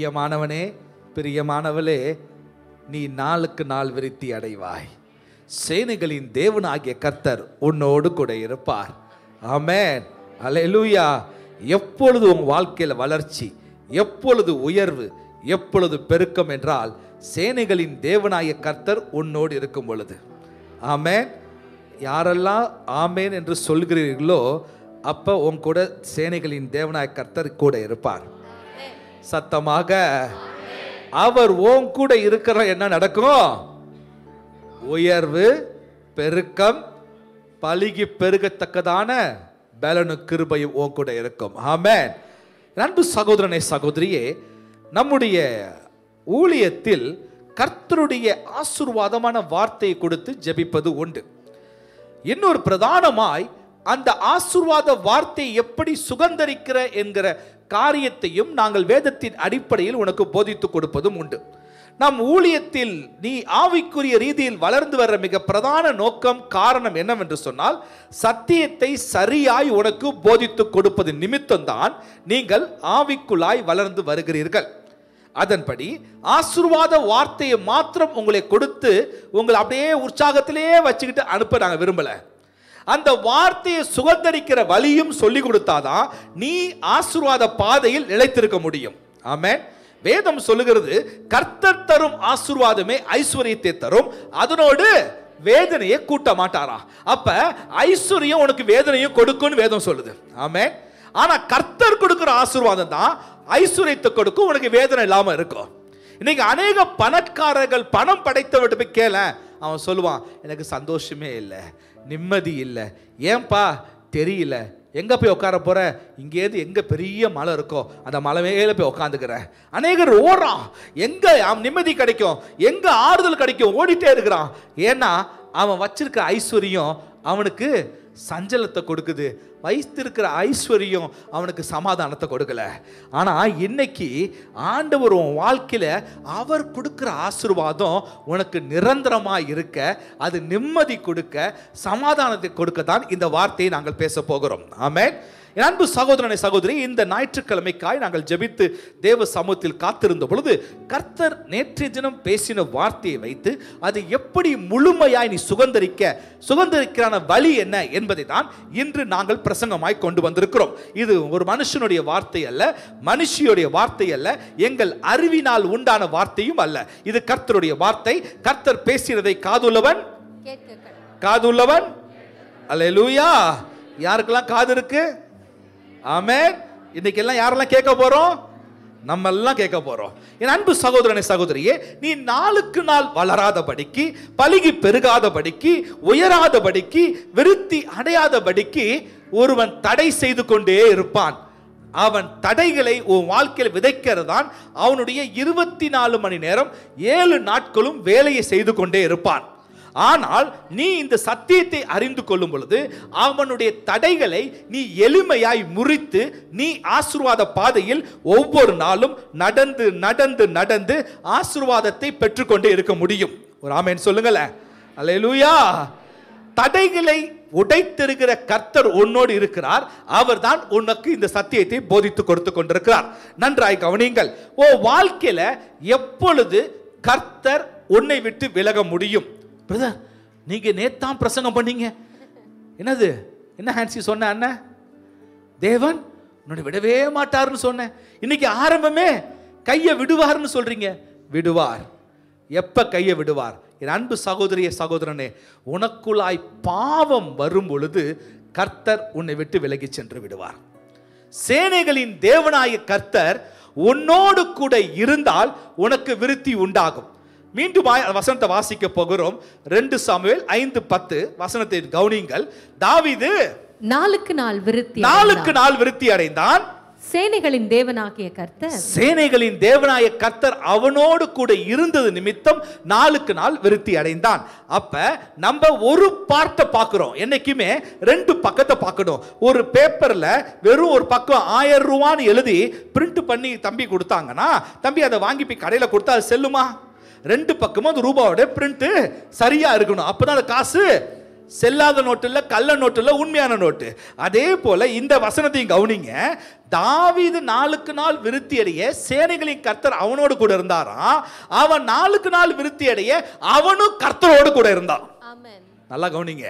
பிரியமானவனே, பிரியமானவளே, நீ நாளுக்கு நாள் விருத்தி அடைவாய். சேனைகளின் தேவனாகிய கர்த்தர் உன்னோடு கூட இருப்பார். ஆமென், அல்லேலூயா. எப்பொழுது உன் வாழ்க்கையில் வளர்ச்சி, எப்பொழுது உயர்வு, எப்பொழுது பெருக்கம் என்றால் சேனைகளின் தேவனாகிய கர்த்தர் உன்னோடு இருக்கும் பொழுது. ஆமென். யாரெல்லாம் ஆமென் என்று சொல்கிறீர்களோ அப்ப உன் கூட சேனைகளின் தேவனாகிய கர்த்தர் கூட இருப்பார். சத்தமாக அவர் உன் கூட இருக்கிற என்ன நடக்கும்? உயர்வு, பெருக்கம், பலுகி பெருகத்தக்கதான பலனு கிருபையும் உன் கூட இருக்கும். ஆமென். அன்பு சகோதரனே, சகோதரியே, நம்முடைய ஊழியத்தில் கர்த்தருடைய ஆசீர்வாதமான வார்த்தையை கொடுத்து ஜெபிப்பது உண்டு. இன்னொரு பிரதானமாய் அந்த ஆசீர்வாத வார்த்தையை எப்படி சுகந்தரிக்கிற என்கிற காரியத்தையும் நாங்கள் வேதத்தின் அடிப்படையில் உனக்கு போதித்து கொடுப்பதும் உண்டு. நம் ஊழியத்தில் நீ ஆவிக்குரிய ரீதியில் வளர்ந்து வர்ற மிக பிரதான நோக்கம், காரணம் என்னவென்று சொன்னால், சத்தியத்தை சரியாய் உனக்கு போதித்து கொடுப்பது நிமித்தம்தான் நீங்கள் ஆவிக்குள்ளாய் வளர்ந்து வருகிறீர்கள். அதன்படி ஆசீர்வாத வார்த்தையை மாத்திரம் உங்களை கொடுத்து உங்களை அப்படியே உற்சாகத்திலேயே வச்சுக்கிட்டு அனுப்ப நாங்கள் விரும்பல. அந்த வார்த்தையை சுகந்தரிக்கிற வழியும் சொல்லி கொடுத்தாதான் நீ ஆசீர்வாத பாதையில் நிலைத்திருக்க முடியும். ஆமென். வேதம் சொல்லுகிறது, கர்த்தர் தரும் ஆசீர்வாதமே ஐஸ்வரியத்தை தரும், அதனோடு வேதனையை கூட்ட மாட்டாரா. அப்ப ஐஸ்வர்யம் உனக்கு வேதனையும் கொடுக்கும்னு வேதம் சொல்லுது. ஆமென். ஆனா கர்த்தர் கொடுக்கிற ஆசீர்வாதம் தான் ஐஸ்வர்யத்தை கொடுக்கும், உனக்கு வேதனை இல்லாம இருக்கும். இன்னைக்கு அநேக பணக்காரர்கள், பணம் படைத்தவர்கிட்ட போய் கேள, அவன் சொல்லுவான், எனக்கு சந்தோஷமே இல்லை, நிம்மதி இல்லை. ஏன்பா? தெரியல. எங்க போய் உட்கார போற? இங்கேருந்து எங்க பெரிய மலை இருக்கோ அந்த மலை மேல போய் உட்காந்துக்கிறேன். அநேகர் ஓடுறான், எங்க நிம்மதி கிடைக்கும், எங்க ஆறுதல் கிடைக்கும், ஓடிட்டே இருக்கிறான். ஏன்னா அவன் வச்சிருக்க ஐஸ்வர்யம் அவனுக்கு சஞ்சலத்தை கொடுக்குது, வைத்திருக்கிற ஐஸ்வர்யம் அவனுக்கு சமாதானத்தை கொடுக்கல. ஆனா இன்னைக்கு ஆண்டவர் உன் வாழ்க்கையில அவர் கொடுக்கிற ஆசீர்வாதம் உனக்கு நிரந்தரமா இருக்க, அது நிம்மதி கொடுக்க, சமாதானத்தை கொடுக்க தான் இந்த வார்த்தையை நாங்கள் பேச போகிறோம். ஆமென். என் அன்பு சகோதரனை, சகோதரி, இந்த ஞாயிற்றுக்கிழமைக்காய் நாங்கள் ஜெபித்து தேவ சமூகத்தில் காத்திருந்த பொழுது கர்த்தர் நேற்றைய தினம் பேசின வார்த்தையை வைத்து அது எப்படி முழுமையாய் நீ சுகந்தரிக்கிறான வழி என்ன என்பதை தான் இன்று நாங்கள் பிரசங்கமாய் கொண்டு வந்திருக்கிறோம். இது ஒரு மனுஷனுடைய வார்த்தை அல்ல, மனுஷியுடைய வார்த்தை அல்ல, எங்கள் அறிவினால் உண்டான வார்த்தையும் அல்ல. இது கர்த்தருடைய வார்த்தை. கர்த்தர் பேசினதை காதுள்ளவன் அல்லேலூயா. யாருக்கெல்லாம் காது இருக்கு? ஆமென். இன்னைக்கு எல்லாம் யாரெல்லாம் கேட்க போறோம்? நம்ம எல்லாம் கேட்க போறோம். என் அன்பு சகோதரனே, சகோதரியே, நீ நாளுக்கு நாள் வளராதபடிக்கு, பலுகி பெருகாதபடிக்கு, உயராதபடிக்கு, விருத்தி அடையாதபடிக்கு ஒருவன் தடை செய்து கொண்டே இருப்பான். அவன் தடைகளை உன் வாழ்க்கையில் விதைக்கிறதான் அவனுடைய 24 மணி நேரம் 7 நாட்களும் வேலையை செய்து கொண்டே இருப்பான். ஆனால் நீ இந்த சத்தியத்தை அறிந்து கொள்ளும் பொழுது அவனுடைய தடைகளை நீ எளிமையாய் முறித்து நீ ஆசீர்வாத பாதையில் ஒவ்வொரு நாளும் நடந்து நடந்து நடந்து ஆசீர்வாதத்தை பெற்றுக்கொண்டே இருக்க முடியும். ஒரு ஆமென் சொல்லுங்களேன். அல்லேலூயா. தடைகளை உடைத்திருக்கிற கர்த்தர் உன்னோடு இருக்கிறார். அவர் தான் உனக்கு இந்த சத்தியத்தை போதித்து கொடுத்து கொண்டிருக்கிறார். நன்றாய் கவனியுங்கள். ஓ வாழ்க்கையில எப்பொழுது கர்த்தர் உன்னை விட்டு விலக முடியும்? பிரதர், நீங்க நேத்தான் பிரசங்கம் பண்ணீங்க, என்னது என்ன ஹான்சி சொன்ன அண்ணன்? தேவன் உன்னை விடவே மாட்டார்னு சொன்னேன். இன்னைக்கு ஆரம்பமே கையை விடுவார்னு சொல்றீங்க. விடுவார். எப்ப கையை விடுவார்? என் அன்பு சகோதரிய, சகோதரனே, உனக்குள்ளாய் பாவம் வரும் பொழுது கர்த்தர் உன்னை விட்டு விலகி சென்று விடுவார். சேனைகளின் தேவனாய கர்த்தர் உன்னோடு கூட இருந்தால் உனக்கு விருத்தி உண்டாகும். மீண்டும் வசனத்தை வாசிக்க போகிறோம். 2 சாமுவேல் 5:10 வசனத்தை கவனியுங்கள். தாவீது நாளுக்கு நாள் விருத்தி அடைந்தான். சேனைகளின் தேவனாகிய கர்த்தர் அவனோடு கூட இருந்தது நிமித்தம் நாளுக்கு நாள் விருத்தி அடைந்தான். அப்ப நம்ம ஒரு பார்ட்டை பார்க்கிறோம். என்னைக்குமே 2 பக்கத்தை பார்க்கணும். ஒரு பேப்பர்ல வெறும் ஒரு பக்கம் 1000 ரூபான்னு எழுதி பிரிண்ட் பண்ணி தம்பி கொடுத்தாங்கன்னா, தம்பி அதை வாங்கி போய் கடையில கொடுத்தா அது செல்லுமா? 2 பக்கமும் அந்த ரூபாவோட பிரிண்ட் சரியா இருக்கணும். அப்பதான் அந்த காசு செல்லாத நோட்டு இல்ல, கள்ள நோட்டு இல்ல, உண்மையான நோட்டு. அதே போல இந்த வசனத்தையும் கவனிங்க. தாவீது நாளுக்கு நாள் விருத்தி அடைய சேனைகளின் கர்த்தர் அவனோடு கூட இருந்தாராம். அவன் நாளுக்கு நாள் விருத்தி அடைய அவனும் கர்த்தரோடு கூட இருந்தான். நல்லா கவனிங்க.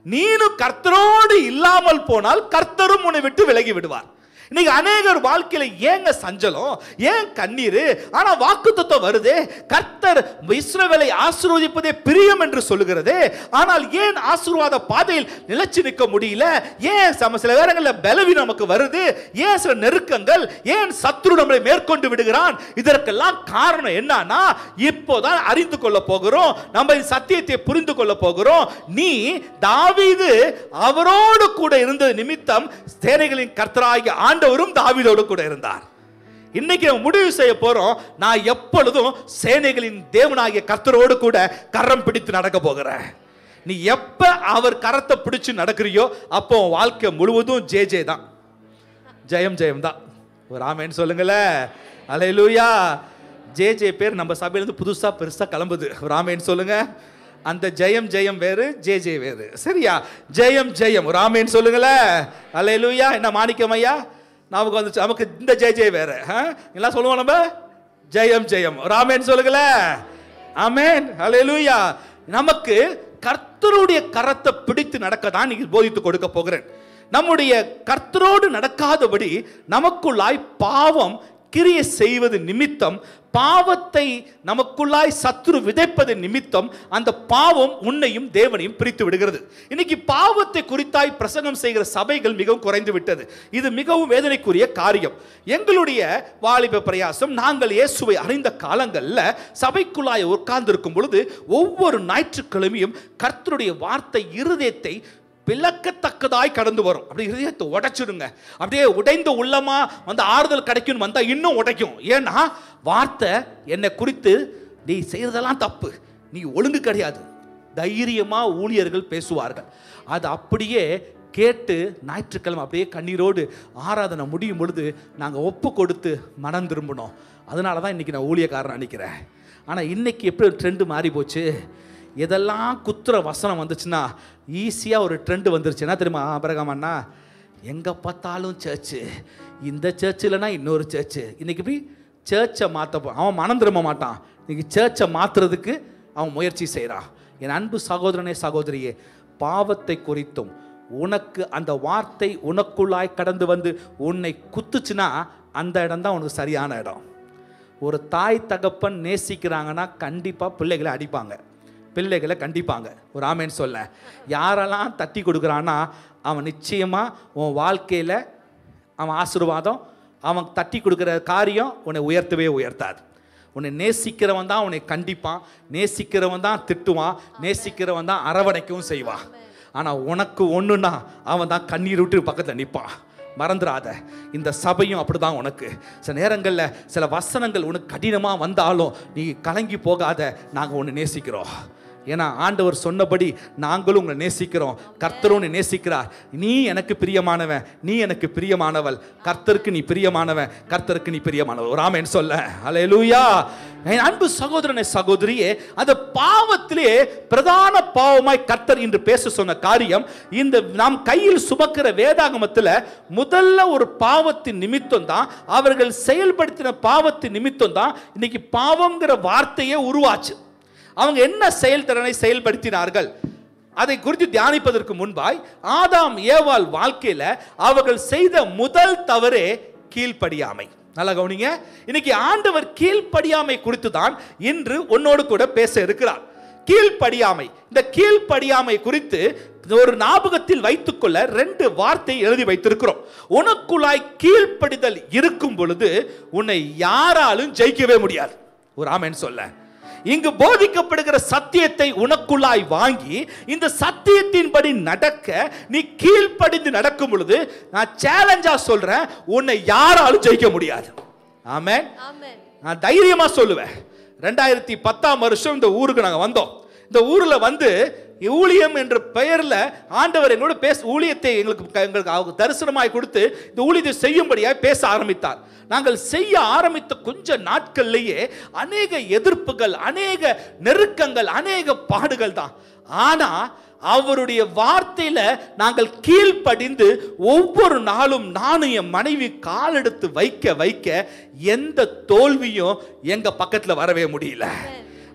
நீனும் கர்த்தரோடு இல்லாமல் போனால் கர்த்தரும் உன்னை விட்டு விலகி விடுவார். இன்னைக்கு அநேகர் வாழ்க்கையில ஏங்க சஞ்சலம், ஏன் கண்ணீர்? ஆனா வாக்குத்தத்தம் வருதே, கர்த்தர் இஸ்ரவேலை ஆசீர்வதிப்பதே பிரியம் என்று சொல்லுகிறதே. ஆனால் ஏன் ஆசீர்வாத பாதையில் நிலைச்சு நிற்க முடியல? ஏன் சில நேரங்களில் பலவீனம் நமக்கு வருது? ஏன் சில நெருக்கங்கள்? ஏன் சத்துரு நம்மளை மேற்கொண்டு விடுகிறான்? இதற்கெல்லாம் காரணம் என்னன்னா, இப்போதான் அறிந்து கொள்ள போகிறோம், நம்ம சத்தியத்தை புரிந்து கொள்ள போகிறோம். நீ தாவீது அவரோடு கூட இருந்த நிமித்தம் சேனைகளின் கர்த்தராகிய ஆண்டவரும் தாவீதோடு கூட இருந்தார். இன்னைக்கு நம்ம முடிவு செய்ய போறோம், நான் எப்பொழுதும் சேனைகளின் தேவனாகிய கர்த்தரோடு கூட கரம் பிடித்து நடக்க போகிறேன். நீ எப்ப அவர் கரத்தை பிடிச்சு நடக்கிறியோ அப்போ வாழ்க்கை முழுவதும் ஜே தான், ஜெயம் ஜெயம் தான். ஒரு ஆமென் சொல்லுங்களேன். அல்லேலூயா. ஜே பேர் நம்ம சபையிலிருந்து புதுசா பெருசா கிளம்புது. ஒரு ஆமென் சொல்லுங்க. அந்த ஜெயம் ஜெயம் வேறு, ஜே வேறு. சரியா? ஜெயம் ஜெயம். ஒரு ஆமென் சொல்லுங்களேன். அல்லேலூயா. என்ன மாணிக்கம் ஐயா நமக்கு வந்துச்சு, நமக்கு இந்த ஜே வேற எல்லாம் சொல்லுவோம் நம்ம ஜெயம் ஜெயம். ஒரு ஆமென் சொல்லுங்களேன். ஆமென். அல்லேலூயா. நமக்கு கர்த்தருடைய கரத்தை பிடித்து நடக்க தான் நீங்க போதித்து கொடுக்க போகிறேன். நம்முடைய கர்த்தரோடு நடக்காதபடி நமக்குள்ளாய் பாவம் கிரியை செய்வது நிமித்தம், பாவத்தை நமக்குள்ளாய் சத்துரு விதைப்பது நிமித்தம் அந்த பாவம் உன்னையும் தேவனையும் பிரித்து விடுகிறது. இன்னைக்கு பாவத்தை குறித்தாய் பிரசங்கம் செய்கிற சபைகள் மிகவும் குறைந்து விட்டது. இது மிகவும் வேதனைக்குரிய காரியம். எங்களுடைய வாலிப பிரயாசம், நாங்கள் இயேசுவை அறிந்த காலங்களில் சபைக்குள்ளாய் உட்கார்ந்திருக்கும் பொழுது ஒவ்வொரு ஞாயிற்றுக்கிழமையும் கர்த்தருடைய வார்த்தை இருதயத்தை விளக்கத்தக்கதாய் கடந்து வரும். அப்படி இதயத்தை உடைச்சிடுங்க. அப்படியே உடைந்த உள்ளமா வந்து ஆறுதல் கிடைக்கும் வந்தா இன்னும் உடைக்கும். ஏன்னா வார்த்தை என்னை குறித்து நீ செய்யறதெல்லாம் தப்பு, நீ ஒழுங்கு கிடையாது, தைரியமா ஊழியர்கள் பேசுவார்கள். அது அப்படியே கேட்டு ஞாயிற்றுக்கிழமை அப்படியே கண்ணீரோடு ஆராதனை முடியும் பொழுது நாங்கள் ஒப்பு கொடுத்து மனம் திரும்பணும். அதனால தான் இன்னைக்கு நான் ஊழியக்காரன் நினைக்கிறேன். ஆனால் இன்னைக்கு எப்படி ஒரு ட்ரெண்டு மாறி போச்சு, எதெல்லாம் குத்துற வசனம் வந்துச்சுன்னா ஈஸியாக ஒரு ட்ரெண்டு வந்துருச்சு. என்ன தெரியுமா ஆபிரகாம் அண்ணா, எங்கே பார்த்தாலும் சர்ச்சு, இந்த சர்ச்சு இல்லைன்னா இன்னொரு சர்ச்சு. இன்றைக்கி இப்படி சர்ச்சை மாற்ற அவன் மனம் திரும்ப மாட்டான். இன்றைக்கி சர்ச்சை மாற்றுறதுக்கு அவன் முயற்சி செய்கிறான். என் அன்பு சகோதரனே சகோதரியே, பாவத்தை குறித்தும் உனக்கு அந்த வார்த்தை உனக்குள்ளாய் கடந்து வந்து உன்னை குத்துச்சுன்னா அந்த இடம் தான் உனக்கு சரியான இடம். ஒரு தாய் தகப்பன் நேசிக்கிறாங்கன்னா கண்டிப்பாக பிள்ளைகளை அடிப்பாங்க, பிள்ளைகளை கண்டிப்பாங்க. ஒரு ஆமேன்னு சொல்ல. யாரெல்லாம் தட்டி கொடுக்குறான்னா அவன் நிச்சயமாக உன் வாழ்க்கையில் அவன் ஆசீர்வாதம், அவன் தட்டி கொடுக்குற காரியம் உன்னை உயர்த்தவே உயர்த்தாது. உன்னை நேசிக்கிறவன் தான் உன்னை கண்டிப்பான், நேசிக்கிறவன் தான் திட்டுவான், நேசிக்கிறவன் தான் அரவணைக்கவும் செய்வான். ஆனால் உனக்கு ஒன்றுன்னா அவன் தான் கண்ணீர் விட்டு பக்கத்தில் நிற்பான். மறந்துடாத. இந்த சபையும் அப்படிதான். உனக்கு சில நேரங்களில் சில வசனங்கள் உனக்கு கடினமாக வந்தாலும் நீ கலங்கி போகாத. நாங்கள் உன்னை நேசிக்கிறோம். ஏன்னா ஆண்டவர் சொன்னபடி நாங்களும் உங்களை நேசிக்கிறோம், கர்த்தரும் உன்னை நேசிக்கிறார். நீ எனக்கு பிரியமானவன், நீ எனக்கு பிரியமானவள், கர்த்தருக்கு நீ பிரியமானவன், கர்த்தருக்கு நீ பிரியமானவள். ஒரு ஆமென் சொல்ல. அல்லேலூயா. என் அன்பு சகோதரனே சகோதரியே, அந்த பாவத்திலே பிரதான பாவமாய் கர்த்தர் இன்று பேச சொன்ன காரியம், இந்த நாம் கையில் சுமக்கிற வேதாகமத்தில் முதல்ல ஒரு பாவத்தின் நிமித்தம் தான், அவர்கள் செயல்படுத்தின பாவத்தின் நிமித்தம் தான் இன்னைக்கு பாவம்ங்கிற வார்த்தையே உருவாச்சு. அவங்க என்ன செயல்திறனை செயல்படுத்தினார்கள் அதை குறித்து தியானிப்பதற்கு முன்பாய், ஆதாம் ஏவாள் வாழ்க்கையில அவர்கள் செய்த முதல் தவறே கீழ்ப்படியாமை. நல்லா கவனிங்க. இன்னைக்கு ஆண்டவர் கீழ்ப்படியாமை குறித்து தான் இன்று உன்னோடு கூட பேச இருக்கிறார். கீழ்ப்படியாமை. இந்த கீழ்ப்படியாமை குறித்து ஒரு ஞாபகத்தில் வைத்துக்கொள்ள 2 வார்த்தை எழுதி வைத்திருக்கிறோம். உனக்குள்ளாய் கீழ்ப்படிதல் இருக்கும் பொழுது உன்னை யாராலும் ஜெயிக்கவே முடியாது. ஒரு ஆமென் சொல்ல. இங்கு போதிக்கப்படுகிற சத்தியத்தை உனக்குள்ளாய் வாங்கி இந்த சத்தியத்தின்படி நடக்க நீ கீழ்ப்படிந்து நடக்கும் பொழுது நான் சேலஞ்சா சொல்றேன், உன்னை யாராலும் ஜெயிக்க முடியாது. ஆமென். நான் தைரியமா சொல்லுவேன். 2010ஆம் வருஷம் இந்த ஊருக்கு நாங்கள் வந்தோம். இந்த ஊரில் வந்து ஊழியம் என்ற பெயரில் ஆண்டவர் எங்களோட ஊழியத்தை எங்களுக்கு தரிசனமாய் கொடுத்து இந்த ஊழியத்தை செய்யும்படியாய் பேச ஆரம்பித்தார். நாங்கள் செய்ய ஆரம்பித்த கொஞ்ச நாட்கள்லேயே அநேக எதிர்ப்புகள், அநேக நெருக்கங்கள், அநேக பாடுகள் தான். ஆனால் அவருடைய வார்த்தையில நாங்கள் கீழ்ப்படிந்து ஒவ்வொரு நாளும் நானும் என் மனைவி கால் எடுத்து வைக்க வைக்க எந்த தோல்வியும் எங்க பக்கத்துல வரவே முடியல.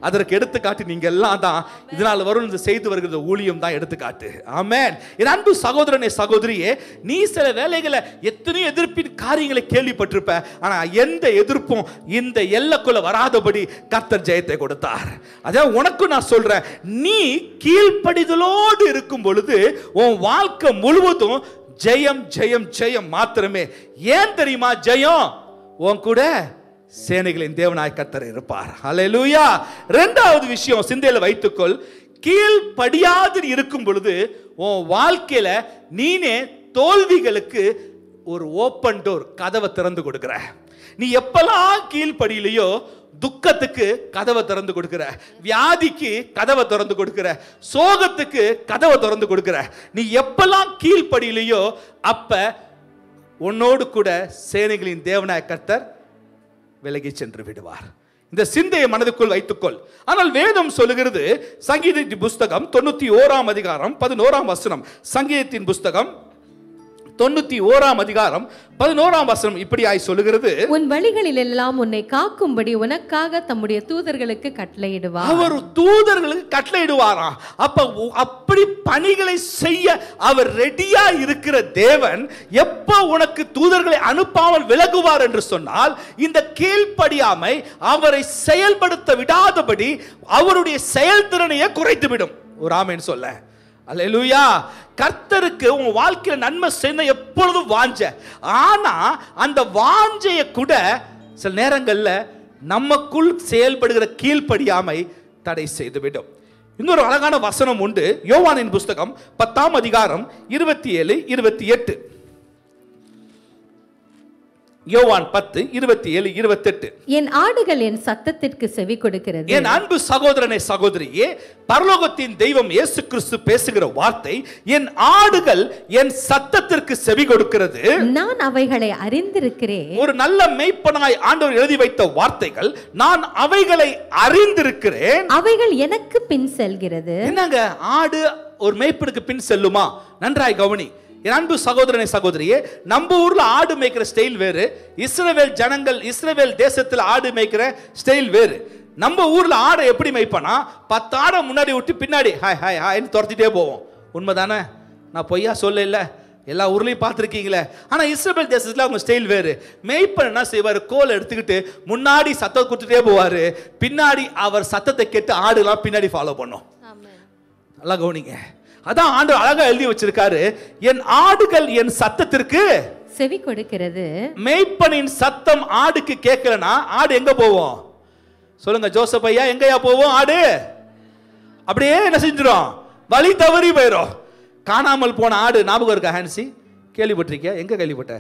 அதற்கு எடுத்துக்காட்டு நீங்க எல்லாம் தான். இதனால் வரும் இந்த செய்து வருகிற ஊழியம் தான் எடுத்துக்காட்டு. ஆமென். என் அன்பு சகோதரனே சகோதரியே, நீ சில வேளைகளை எத்தனையோ எதிர்ப்பின் காரியங்களை கேள்விப்பட்டிருப்ப. ஆனா எந்த எதிர்ப்பும் இந்த எல்லைக்குள்ள வராதபடி கர்த்தர் ஜெயத்தை கொடுத்தார். அதான் உனக்கு நான் சொல்றேன், நீ கீழ்ப்படிதலோடு இருக்கும் பொழுது உன் வாழ்க்கை முழுவதும் ஜெயம் ஜெயம் ஜெயம் மாத்திரமே. ஏன் தெரியுமா ஜெயம்? உன் கூட சேனைகளின் தேவனாய் கர்த்தர் இருப்பார். ஹல்லேலூயா. இரண்டாவது விஷயம் சிந்தையில வைத்துக்கொள், கீழ்ப்படியாது இருக்கும் பொழுது உன் வாழ்க்கையில நீனே தோல்விகளுக்கு ஒரு ஓப்பன் டோர், கதவை திறந்து கொடுக்கிற. நீ எப்பெல்லாம் கீழ்ப்படியிலையோ துக்கத்துக்கு கதவை திறந்து கொடுக்கிற, வியாதிக்கு கதவை திறந்து கொடுக்கிற, சோகத்துக்கு கதவை திறந்து கொடுக்கிற. நீ எப்பெல்லாம் கீழ்ப்படியிலையோ அப்ப உன்னோடு கூட சேனைகளின் தேவனாய் கர்த்தர் விலகி சென்று விடுவார். இந்த சிந்தையை மனதுக்குள் வைத்துக்கொள். ஆனால் வேதம் சொல்லுகிறது, சங்கீதத்தின் புஸ்தகம் 91ஆம் அதிகாரம் 11ஆம் வசனம், சங்கீதத்தின் புஸ்தகம் 91ஆம் அதிகாரம் 11ஆம் வசனம் இப்படியாய் சொல்லுகிறது, உன் வழிகளில் எல்லாம் உன்னை காக்கும்படி உனக்காக தம்முடைய தூதர்களுக்கு கட்டளையிடுவார். அவர் தூதர்களுக்கு கட்டளையிடுவாராம். அப்படி பணிகளை செய்ய அவர் ரெடியா இருக்கிற தேவன் எப்ப உனக்கு தூதர்களை அனுப்பாமல் விலகுவார் என்று சொன்னால், இந்த கீழ்ப்படியாமை அவரை செயல்படுத்த விடாதபடி அவருடைய செயல்திறனையே குறைத்துவிடும். ஒரு ஆமென் சொல்ல. அல்லேலூயா. கர்த்தருக்கு உங்க வாழ்க்கையில நன்மை செய்ய எப்பொழுதும் வாஞ்ச. ஆனா அந்த வாஞ்சைய கூட சில நேரங்கள்ல நமக்குள் செயல்படுகிற கீழ்ப்படியாமை தடை செய்துவிடும். இன்னொரு அழகான வசனம் உண்டு, யோவானின் புஸ்தகம் 10ஆம் அதிகாரம் 27 28. யோவான் 10 27 28. என் ஆடுகள் என் சத்தத்திற்கு செவி கொடுக்கிறது. என் அன்பு சகோதரனே சகோதரியே, பரலோகத்தின் தெய்வம் இயேசு கிறிஸ்து பேசுகிற வார்த்தை, என் ஆடுகள் என் சத்தத்திற்கு செவி கொடுக்கிறது, நான் அவைகளை அறிந்திருக்கிறேன். ஒரு நல்ல மேய்ப்பனாய் ஆண்டவர் எழுதி வைத்த வார்த்தைகள், நான் அவைகளை அறிந்திருக்கிறேன், அவைகள் எனக்கு பின் செல்கிறது. என்னங்க, ஆடு ஒரு மேய்ப்பனுக்கு பின் செல்லுமா? நன்றாய் கவனி. என் அன்பு சகோதரனே சகோதரியே, நம்ம ஊர்ல ஆடு மேய்க்கிற ஸ்டைல் வேறு, இஸ்ரவேல் ஜனங்கள் இஸ்ரவேல் தேசத்தில் ஆடு மேய்க்கிற ஸ்டைல் வேறு. நம்ம ஊர்ல ஆடை எப்படி மேய்ப்பானா, 10 ஆடை முன்னாடி விட்டு பின்னாடி ஹாய் ஹாய் ஹாய்னு துரத்திட்டே போவோம். உண்மைதானே? நான் பொய்யா சொல்ல இல்லை, எல்லா ஊர்லயும் பார்த்துருக்கீங்களே. ஆனா இஸ்ரவேல் தேசத்துல அவங்க ஸ்டைல் வேறு. மேய்ப்பன் என்ன செய்வார், கோல் எடுத்துக்கிட்டு முன்னாடி சத்தம் கொடுத்துட்டே போவாரு, பின்னாடி அவர் சத்தத்தை கேட்டு ஆடுலாம் பின்னாடி ஃபாலோ பண்ணும். நல்லா கவனிங்க. அதான் ஆண்டவர் அழகா எழுதி வச்சிருக்காரு, என் ஆடுகள் என் சத்தத்திற்கு செவி கொடுக்கிறது. மேய்ப்பனின் சத்தம் ஆடுக்கு கேட்கலனா ஆடு எங்க போவோம்? சொல்லுங்க ஜோசப் ஐயா, எங்கயா போவோம்? ஆடு அப்படியே என்ன செஞ்சிடும்? வழி தவறி போயிடும். காணாமல் போன ஆடு ஞாபகம் இருக்கா? ஹான்சி, கேள்விப்பட்டிருக்கியா? எங்க கேள்விப்பட்ட?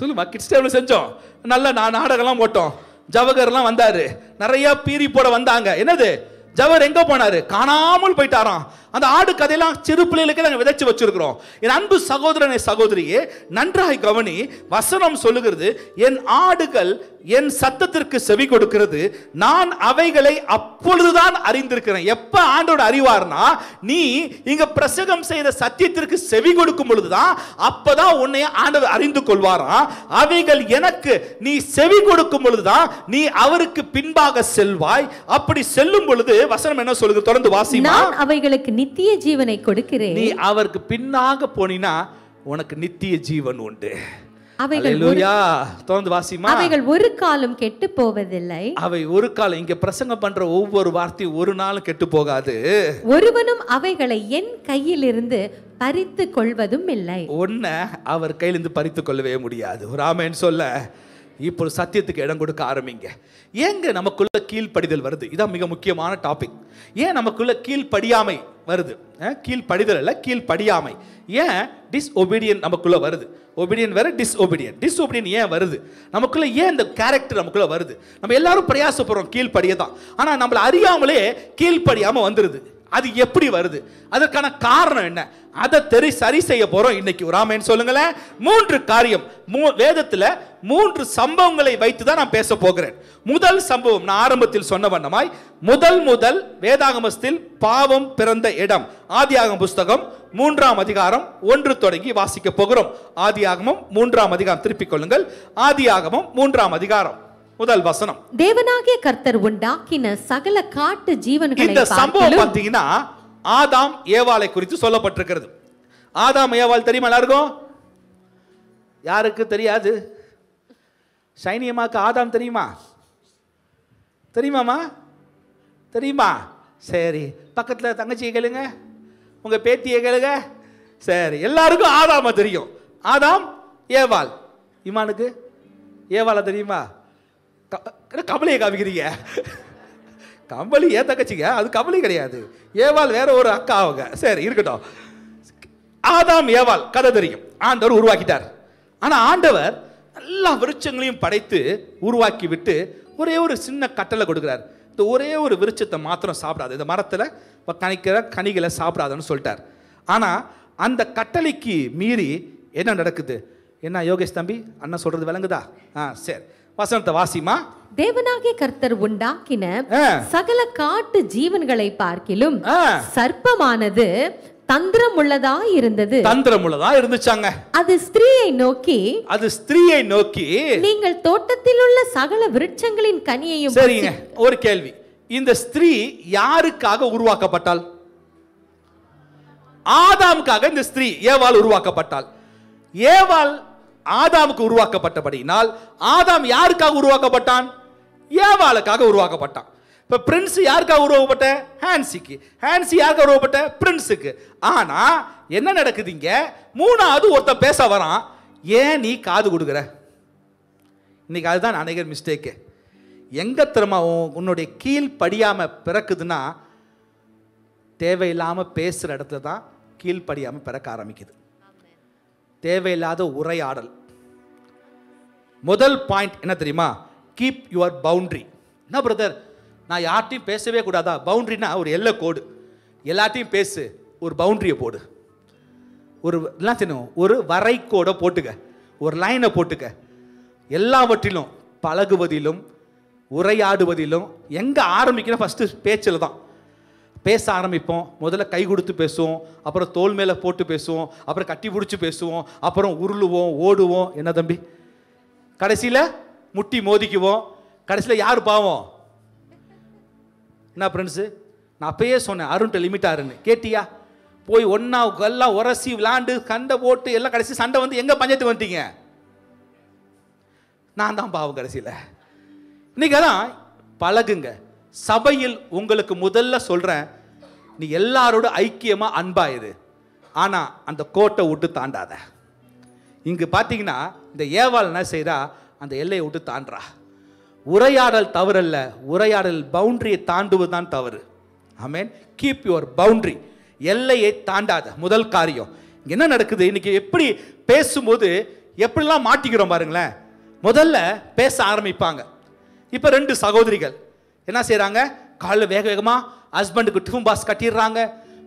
சொல்லுமா. கிட்ஸ் டேபிள் செஞ்சோம், நல்ல நாடகம்லாம் போட்டோம், ஜவகர்லாம் வந்தாரு, நிறைய பீரி போட வந்தாங்க. என்னது ஜவர் எங்க போனாரு? காணாமல் போயிட்டாராம். அந்த ஆடு கதையெல்லாம் சிறு பிள்ளைகளுக்கு நாங்கள் விதைச்சு வச்சிருக்கிறோம். என் அன்பு சகோதரனே சகோதரியே, நன்றாய் கவனி. வசனம் சொல்லுகிறது, என் ஆடுகள் என் சத்தத்திற்கு செவி கொடுக்கிறது, நான் அவைகளை அப்பொழுதுதான் அறிந்திருக்கிறேன். எப்ப ஆண்டோட அறிவார்னா, நீ இங்க பிரசங்கம் செய்த சத்தியத்திற்கு செவி கொடுக்கும் பொழுதுதான், அப்பதான் உன்னை ஆண்டவர் அறிந்து கொள்வாரா. அவைகள் எனக்கு நீ செவி கொடுக்கும் பொழுதுதான் நீ அவருக்கு பின்பாக செல்வாய். அப்படி செல்லும் பொழுது வசனம் என்ன சொல்லுது? தொடர்ந்து வாசிமா. நான் அவைகளுக்கு நித்திய ஜீவனை கொடுக்கிறேன். நீ அவருக்கு பின்னாக போனினா உனக்கு நித்திய ஜீவன் உண்டு. அவைகள் ஒரு காலம் கெட்டு போவதில்லை. அவை ஒரு காலம், இங்க பிரசங்கம் பண்ற ஒவ்வொரு வார்த்தையும் ஒரு நாளும் கெட்டு போகாது. ஒருவனும் அவைகளை என் கையில் இருந்து பறித்து கொள்வதும் இல்லை. ஒன்ன அவர் கையிலிருந்து பறித்து கொள்ளவே முடியாது. ஒரு ஆமென் சொல்ல. இப்போ சத்தியத்துக்கு இடம் கொடுக்க ஆரம்பிங்க. ஏங்க நமக்குள்ள கீழ்ப்படிதல் வருது? இதான் மிக முக்கியமான டாபிக். ஏன் நமக்குள்ள கீழ்ப்படியாமை வருது? கீழ்ப்படிதல் அல்ல, கீழ்ப்படியாமை. ஏன் டிஸ்ஒபீடியன்ட் நமக்குள்ள வருது? ஒபீடியன்ட் வேற, டிஸ்ஒபீடியன்ட். டிஸ்ஒபீடியன்ட் ஏன் வருது நமக்குள்ள? ஏன் இந்த கேரக்டர் நமக்குள்ள வருது? நம்ம எல்லாரும் பிரயாசப்படுறோம் கீழ்ப்படிய தான், ஆனா நம்மள அறியாமலே கீழ்ப்படியாம வந்துருது. அது எப்படி வருது, அதற்கான காரணம் என்ன, அதை சரி செய்ய போறோம் இன்னைக்கு. ஒரு ஆமென் சொல்லுங்களேன். 3 காரியம் வேதத்துல 3 சம்பவங்களை வைத்து தான் நான் பேச போகிறேன். முதல் சம்பவம் நான் ஆரம்பத்தில் சொன்ன வண்ணமாய் முதல் வேதாகமத்தில் பாவம் பிறந்த இடம். ஆதியாகமம் புஸ்தகம் 3ஆம் அதிகாரம் 1 தொடங்கி வாசிக்க போகிறோம். ஆதியாகமம் 3ஆம் அதிகாரம், திருப்பிக் கொள்ளுங்கள். ஆதியாகமம் 3ஆம் அதிகாரம் முதல் வசனம். தேவனாகிய கர்த்தர் உண்டாக்கின சகல காட்டு ஜீவன்களை இந்த சம்பவம் பார்த்தீங்கன்னா ஆதாம் ஏவாளை குறித்து சொல்லப்பட்டிருக்கிறது. ஆதாம் ஏவாள் தெரியுமா எல்லாருக்கும்? யாருக்கு தெரியாது? ஷைனியம்மாக்கு ஆதாம் தெரியுமா? தெரியுமாமா? தெரியுமா? சரி, பக்கத்துல தங்கச்சியை கேளுங்க, உங்க பேத்தியை கேளுங்க. சரி, எல்லாருக்கும் ஆதாம தெரியும். ஆதாம் ஏவாள். இமானுக்கு ஏவாளை தெரியுமா? கமலியை காமிக்கிறீங்க. கமலி ஏன் தங்கச்சிங்க, அது கமலி கிடையாது, ஏவாள் வேற ஒரு அக்கா அவங்க. சரி இருக்கட்டும். ஆதாம் ஏவாள் கதை தெரியும். ஆண்டவர் உருவாக்கிட்டார். ஆனா ஆண்டவர் எல்லா விருட்சங்களையும் படைத்து உருவாக்கி விட்டு ஒரே ஒரு சின்ன கட்டளை கொடுக்கிறார். இந்த ஒரே ஒரு விருட்சத்தை மாத்திரம் சாப்பிடாது, இந்த மரத்துல கணிக்கிற கனிகளை சாப்பிடாதுன்னு சொல்லிட்டார். ஆனா அந்த கட்டளைக்கு மீறி என்ன நடக்குது? என்ன யோகேஷ் தம்பி, அண்ணன் சொல்றது விளங்குதா? சரி, வசனத்தை வாசிமா. தேவனாகிய கர்த்தர் உண்டாக்கின சகல காட்டு ஜீவன்களை பார்க்கிலும் சர்ப்பமானது தந்திரமுள்ளதா இருந்தது. தந்திரமுள்ளதா இருந்துச்சாங்க. அது ஸ்திரீயை நோக்கி நீங்கள் தோட்டத்தில் உள்ள சகல விருட்சங்களின் கனியையும். சரிங்க, ஒரு கேள்வி. இந்த ஸ்திரீ யாருக்காக உருவாக்கப்பட்டாள்? ஆதாமுக்காக இந்த ஸ்திரீ ஏவாள் உருவாக்கப்பட்டாள். ஏவாள் ஆதாமுக்கு உருவாக்கப்பட்டபடினால் ஆதாம் யாருக்காக உருவாக்கப்பட்டான்? ஏவாளுக்காக உருவாக்கப்பட்டான். இப்ப பிரின்ஸ் யாருக்காக உருவாக்கப்பட்ட? ஹான்சிக்கு. ஹான்சி யாருக்காக உருவாக்கப்பட்ட? பிரின்ஸுக்கு. ஆனா என்ன நடக்குதுங்க? மூணாவது ஒருத்த பேச வரான், ஏன் நீ காது கொடுக்குற? இன்னைக்கு அதுதான் அநேகர் மிஸ்டேக்கு. எங்க திரும்ப உன்னுடைய கீழ் படியாம பிறக்குதுன்னா தேவையில்லாம பேசுற இடத்துல தான் கீழ்படியாம பிறக்க ஆரம்பிக்குது. தேவையில்லாத உரையாடல். முதல் பாயிண்ட் என்ன தெரியுமா? Keep your boundary. என்ன பிரதர், நான் யார்ட்டையும் பேசவே கூடாதா? பவுண்டரினா ஒரு எல்லை கோடு. எல்லாத்தையும் பேசு, ஒரு பவுண்டரியை போடு. ஒரு வரைக்கோடை போட்டுக்க, ஒரு லைனை போட்டுக்க. எல்லாவற்றிலும் பழகுவதிலும் உரையாடுவதிலும் எங்க ஆரம்பிக்கணும்? ஃபர்ஸ்ட் பேச்சில் தான் பேச ஆரம்பிப்போம். முதல்ல கை கொடுத்து பேசுவோம், அப்புறம் தோல் மேலே போட்டு பேசுவோம், அப்புறம் கட்டி பிடிச்சி பேசுவோம், அப்புறம் உருளுவோம், ஓடுவோம். என்ன தம்பி, கடைசியில் முட்டி மோதிக்குவோம். கடைசியில் யார் பாவம்? என்ன ஃப்ரெண்ட்ஸு, நான் அப்பயே சொன்னேன் அருண்ட்ட லிமிட் ஆறுன்னு. கேட்டியா? போய் ஒன்னா எல்லாம் உரசி விளாண்டு சண்டை போட்டு எல்லாம் கடைசி சண்டை வந்து எங்கே பஞ்சாயத்து வந்துட்டீங்க? நான் தான் பாவம் கடைசியில். இன்னைக்கு அதான் பழகுங்க. சபையில் உங்களுக்கு முதல்ல சொல்றேன், நீ எல்லாரோட ஐக்கியமா அன்பாயுது. ஆனா அந்த கோட்டை விட்டு தாண்டாத. இங்கு பாத்தீங்கன்னா இந்த ஏவாள் என்ன செய்யறா? அந்த எல்லையை விட்டு தாண்டா. உரையாடல் தவறல்ல, உரையாடல் பவுண்டரியை தாண்டுவதுதான் தவறு. ஆமென். Keep your boundary. எல்லையை தாண்டாத. முதல் காரியம். என்ன நடக்குது இன்னைக்கு? எப்படி பேசும்போது எப்படிலாம் மாட்டிக்கிறோம் பாருங்களேன். முதல்ல பேச ஆரம்பிப்பாங்க. இப்ப 2 சகோதரிகள் என்ன செய்யறாங்க? காலையில் வேக வேகமா ஹஸ்பண்டுக்கு டிஃபன் பாக்ஸ் கட்டிடுறாங்க,